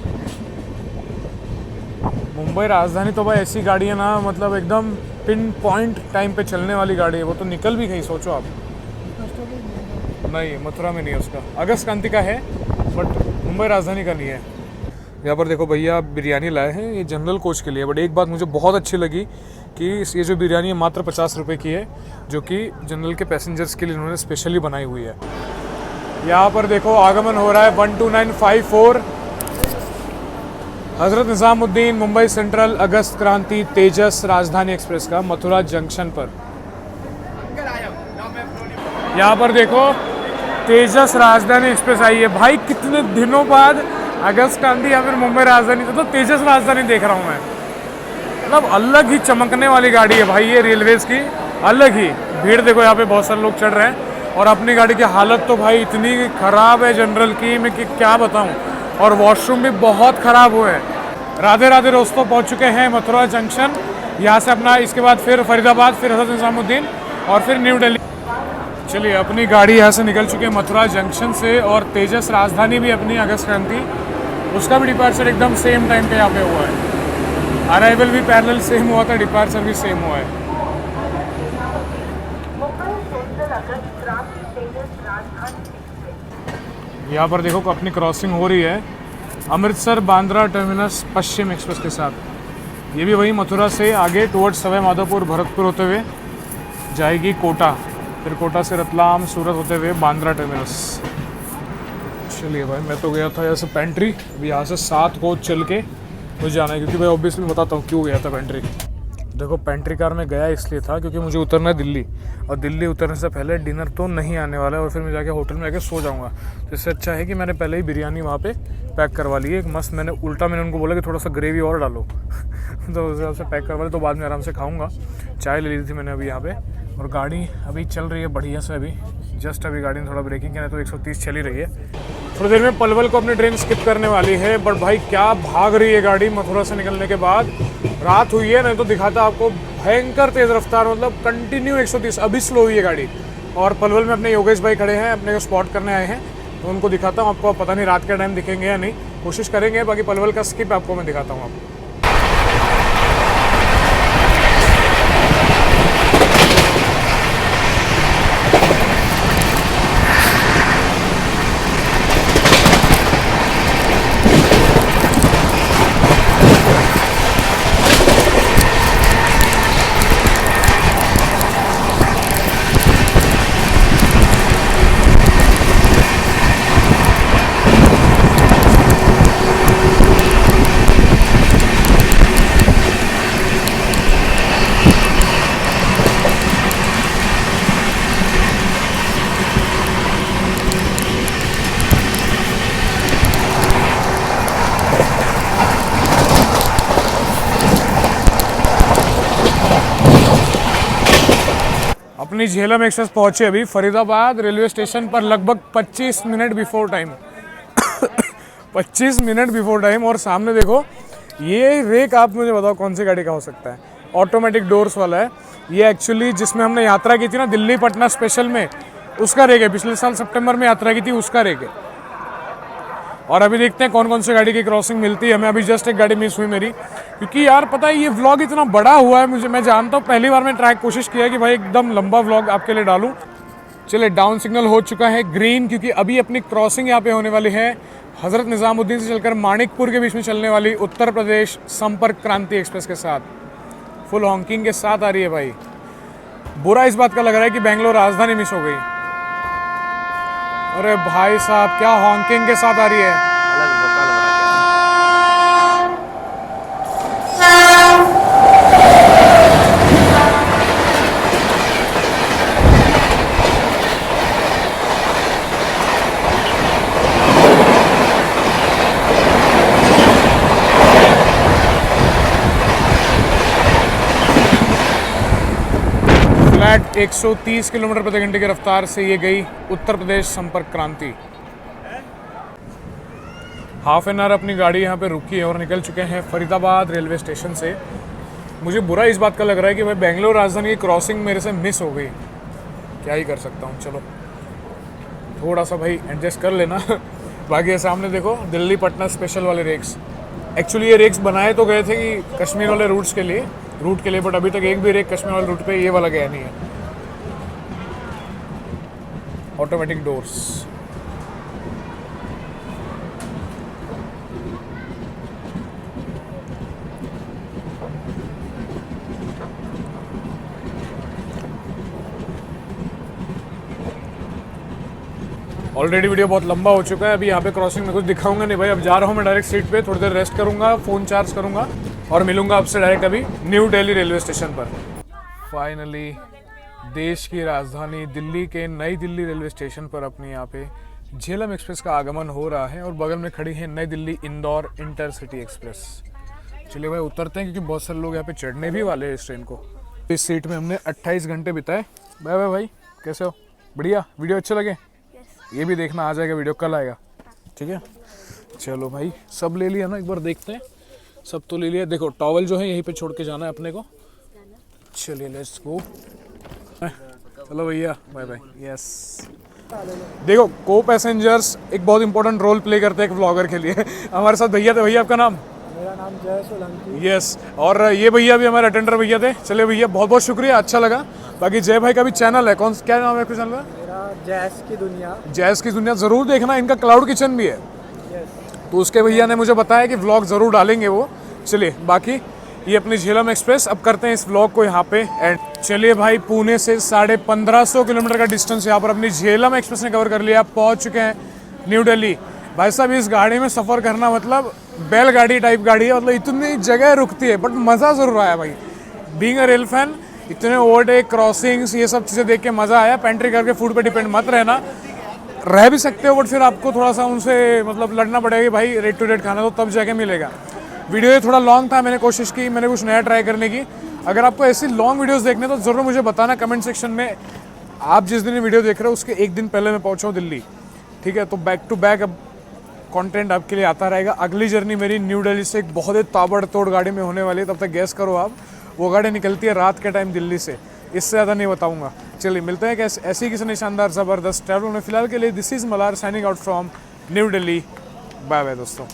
मुंबई राजधानी तो भाई ऐसी गाड़ी है ना, मतलब एकदम पिन पॉइंट टाइम पे चलने वाली गाड़ी है। वो तो निकल भी गई, सोचो आप। नहीं, मथुरा में नहीं है उसका, अगस्त क्रांति का है बट मुंबई राजधानी का नहीं है। यहाँ पर देखो भैया बिरयानी लाए हैं, ये जनरल कोच के लिए। बट एक बात मुझे बहुत अच्छी लगी कि ये जो बिरयानी है मात्र 50 रुपये की है, जो कि जनरल के पैसेंजर्स के लिए इन्होंने स्पेशली बनाई हुई है। यहाँ पर देखो आगमन हो रहा है 12954 हज़रत निज़ामुद्दीन मुंबई सेंट्रल अगस्त क्रांति तेजस राजधानी एक्सप्रेस का मथुरा जंक्शन पर। यहाँ पर देखो तेजस राजधानी एक्सप्रेस आई है। भाई कितने दिनों बाद अगस्त क्रांति या फिर मुंबई राजधानी से तो तेजस राजधानी देख रहा हूँ मैं। मतलब अलग ही चमकने वाली गाड़ी है भाई ये रेलवेज़ की, अलग ही। भीड़ देखो यहाँ पे बहुत सारे लोग चढ़ रहे हैं, और अपनी गाड़ी की हालत तो भाई इतनी ख़राब है जनरल की, मैं कि क्या बताऊँ। और वॉशरूम भी बहुत ख़राब हुए हैं। राधे राधे दोस्तों, पहुंच चुके हैं मथुरा जंक्शन। यहाँ से अपना इसके बाद फिर फरीदाबाद, फिर हज़रत निज़ामुद्दीन और फिर न्यू दिल्ली। चलिए, अपनी गाड़ी यहाँ से निकल चुके हैं मथुरा जंक्शन से, और तेजस राजधानी भी अपनी अगस्त क्रांति, उसका भी डिपार्चर एकदम सेम टाइम पे यहाँ पे हुआ है। अराइवल भी पैरेलल सेम हुआ था, डिपार्चर भी सेम हुआ है। मुंबई सेंट्रल अगस्त क्रांति तेजस राजधानी एक्सप्रेस। यहाँ पर देखो अपनी क्रॉसिंग हो रही है अमृतसर बांद्रा टर्मिनस पश्चिम एक्सप्रेस के साथ। ये भी वही मथुरा से आगे टुवर्ड्स सवाई माधोपुर भरतपुर होते हुए जाएगी कोटा, फिर कोटा से रतलाम सूरत होते हुए बांद्रा टर्मिनस। चलिए भाई, मैं तो गया था यहाँ से पेंट्री, अभी यहाँ से 7 कोच चल के मुझे जाना है, क्योंकि भाई ऑब्वियसली बताता हूँ क्यों गया था पेंट्री। देखो, पेंट्री कार में गया इसलिए था क्योंकि मुझे उतरना है दिल्ली, और दिल्ली उतरने से पहले डिनर तो नहीं आने वाला है, और फिर मैं जाके होटल में जाके सो जाऊँगा। तो इससे अच्छा है कि मैंने पहले ही बिरयानी वहाँ पे पैक करवा ली है एक मस्त। मैंने उनको बोला कि थोड़ा सा ग्रेवी और डालो तो उस हिसाब से पैक करवा ली, तो बाद में आराम से खाऊँगा। चाय ले ली थी मैंने अभी यहाँ पे, और गाड़ी अभी चल रही है बढ़िया से। अभी जस्ट अभी गाड़ी ने थोड़ा ब्रेकिंग किया, तो 130 चली रही है। थोड़ी देर में पलवल को अपनी ट्रेन स्किप करने वाली है, बट भाई क्या भाग रही है गाड़ी मथुरा से निकलने के बाद। रात हुई है, नहीं तो दिखाता आपको भयंकर तेज़ रफ्तार, मतलब कंटिन्यू 130। अभी स्लो हुई है गाड़ी, और पलवल में अपने योगेश भाई खड़े हैं, अपने को स्पॉट करने आए हैं, तो उनको दिखाता हूँ आपको। पता नहीं रात के टाइम दिखेंगे या नहीं, कोशिश करेंगे। बाकी पलवल का स्किप आपको मैं दिखाता हूँ आपको। अपनी झेलम एक्सप्रेस पहुंचे अभी फरीदाबाद रेलवे स्टेशन पर लगभग 25 minute before time 25 minute before time. और सामने देखो, ये रेक आप मुझे बताओ कौन सी गाड़ी का हो सकता है। ऑटोमेटिक डोर्स वाला है ये। एक्चुअली जिसमें हमने यात्रा की थी ना दिल्ली पटना स्पेशल में, उसका रेक है। पिछले साल सितंबर में यात्रा की थी, उसका रेक है। और अभी देखते हैं कौन कौन सी गाड़ी की क्रॉसिंग मिलती है हमें। अभी जस्ट एक गाड़ी मिस हुई मेरी, क्योंकि यार पता है ये व्लॉग इतना बड़ा हुआ है मुझे, मैं जानता हूँ। पहली बार मैं ट्राई कोशिश किया कि भाई एकदम लंबा व्लॉग आपके लिए डालूं। चलिए, डाउन सिग्नल हो चुका है ग्रीन, क्योंकि अभी अपनी क्रॉसिंग यहाँ पे होने वाली है हज़रत निज़ामुद्दीन से चलकर मानिकपुर के बीच में चलने वाली उत्तर प्रदेश संपर्क क्रांति एक्सप्रेस के साथ। फुल हॉन्किंग के साथ आ रही है भाई। बुरा इस बात का लग रहा है कि बेंगलोर राजधानी मिस हो गई। अरे भाई साहब, क्या हॉन्किंग के साथ आ रही है। फ्लैट 130 किलोमीटर प्रति घंटे की रफ्तार से ये गई उत्तर प्रदेश संपर्क क्रांति। हाफ एन आवर अपनी गाड़ी यहाँ पे रुकी है और निकल चुके हैं फरीदाबाद रेलवे स्टेशन से। मुझे बुरा इस बात का लग रहा है कि भाई बेंगलोर राजधानी की क्रॉसिंग मेरे से मिस हो गई। क्या ही कर सकता हूँ, चलो थोड़ा सा भाई एडजस्ट कर लेना। बाकी सामने देखो दिल्ली पटना स्पेशल वाले रेक्स। एक्चुअली ये रेक्स बनाए तो गए थे कि कश्मीर वाले रूट के लिए, बट अभी तक एक भी रेक कश्मीर वाले रूट पे ये वाला गया नहीं है। Automatic doors. ऑलरेडी वीडियो बहुत लंबा हो चुका है। अभी यहाँ पे क्रॉसिंग में कुछ दिखाऊंगा नहीं भाई। अब जा रहा हूँ मैं डायरेक्ट सीट पे, थोड़ी देर रेस्ट करूंगा, फ़ोन चार्ज करूंगा और मिलूंगा आपसे डायरेक्ट अभी न्यू दिल्ली रेलवे स्टेशन पर। फाइनली देश की राजधानी दिल्ली के नई दिल्ली रेलवे स्टेशन पर अपने यहाँ पे झेलम एक्सप्रेस का आगमन हो रहा है और बगल में खड़ी है नई दिल्ली इंदौर इंटरसिटी एक्सप्रेस। चलिए भाई उतरते हैं, क्योंकि बहुत सारे लोग यहाँ पे चढ़ने भी वाले हैं इस ट्रेन को। इस सीट में हमने 28 घंटे बिताए। बाय बाय भाई, कैसे हो? बढ़िया। वीडियो अच्छे लगे? ये भी देखना, आ जाएगा वीडियो, कल आएगा, ठीक है। चलो भाई, सब ले लिया ना, एक बार देखते हैं सब तो ले लिया। देखो टॉवल जो है यहीं पे छोड़ के जाना है अपने को। चलिए लेट्स गो। चलो भैया बाय बाय। यस देखो को पैसेंजर्स एक बहुत इंपॉर्टेंट रोल प्ले करते हैं एक व्लॉगर के लिए। हमारे साथ भैया थे। भैया आपका नाम? मेरा नाम जय सोलंकी। यस और ये भैया भी हमारे अटेंडर भैया थे। चलिए भैया बहुत बहुत शुक्रिया, अच्छा लगा। बाकी जय भाई का भी चैनल है, कौन क्या नाम है आपके चैनल का? मेरा जैस की दुनिया। जैस की दुनिया ज़रूर देखना, इनका क्लाउड किचन भी है। तो उसके भैया ने मुझे बताया कि व्लॉग ज़रूर डालेंगे वो। चलिए बाकी ये अपनी झेलम एक्सप्रेस अब करते हैं इस व्लॉग को यहाँ पे एंड। चलिए भाई पुणे से 1550 किलोमीटर का डिस्टेंस यहाँ पर अपनी झेलम एक्सप्रेस ने कवर कर लिया। पहुँच चुके हैं न्यू दिल्ली। भाई साहब इस गाड़ी में सफ़र करना मतलब बैलगाड़ी टाइप गाड़ी है, मतलब इतनी जगह रुकती है बट मज़ा ज़रूर आया भाई। बीइंग अ रेल फैन इतने ओवरटेक क्रॉसिंग्स ये सब चीज़ें देख के मज़ा आया। पेंट्री करके फूड पे डिपेंड मत रहना, रह भी सकते हो बट फिर आपको थोड़ा सा उनसे मतलब लड़ना पड़ेगा कि भाई रेट टू रेट खाना, तो तब जाके मिलेगा। वीडियो ये थोड़ा लॉन्ग था, मैंने कोशिश की, मैंने कुछ नया ट्राई करने की। अगर आपको ऐसी लॉन्ग वीडियोस देखने तो ज़रूर मुझे बताना कमेंट सेक्शन में। आप जिस दिन ये वीडियो देख रहे हो उसके एक दिन पहले मैं पहुँचा हूँ दिल्ली, ठीक है? तो बैक टू बैक अब कंटेंट आपके लिए आता रहेगा। अगली जर्नी मेरी न्यू दिल्ली से एक बहुत ही ताबड़तोड़ गाड़ी में होने वाली है, तब तक गैस करो आप। वो गाड़ी निकलती है रात के टाइम दिल्ली से, इससे ज़्यादा नहीं बताऊंगा। चलिए मिलते हैं कि ऐसी किसी ने शानदार ज़बरदस्त ट्रैवल में। फिलहाल के लिए this is Malar signing out from New Delhi. Bye bye दोस्तों।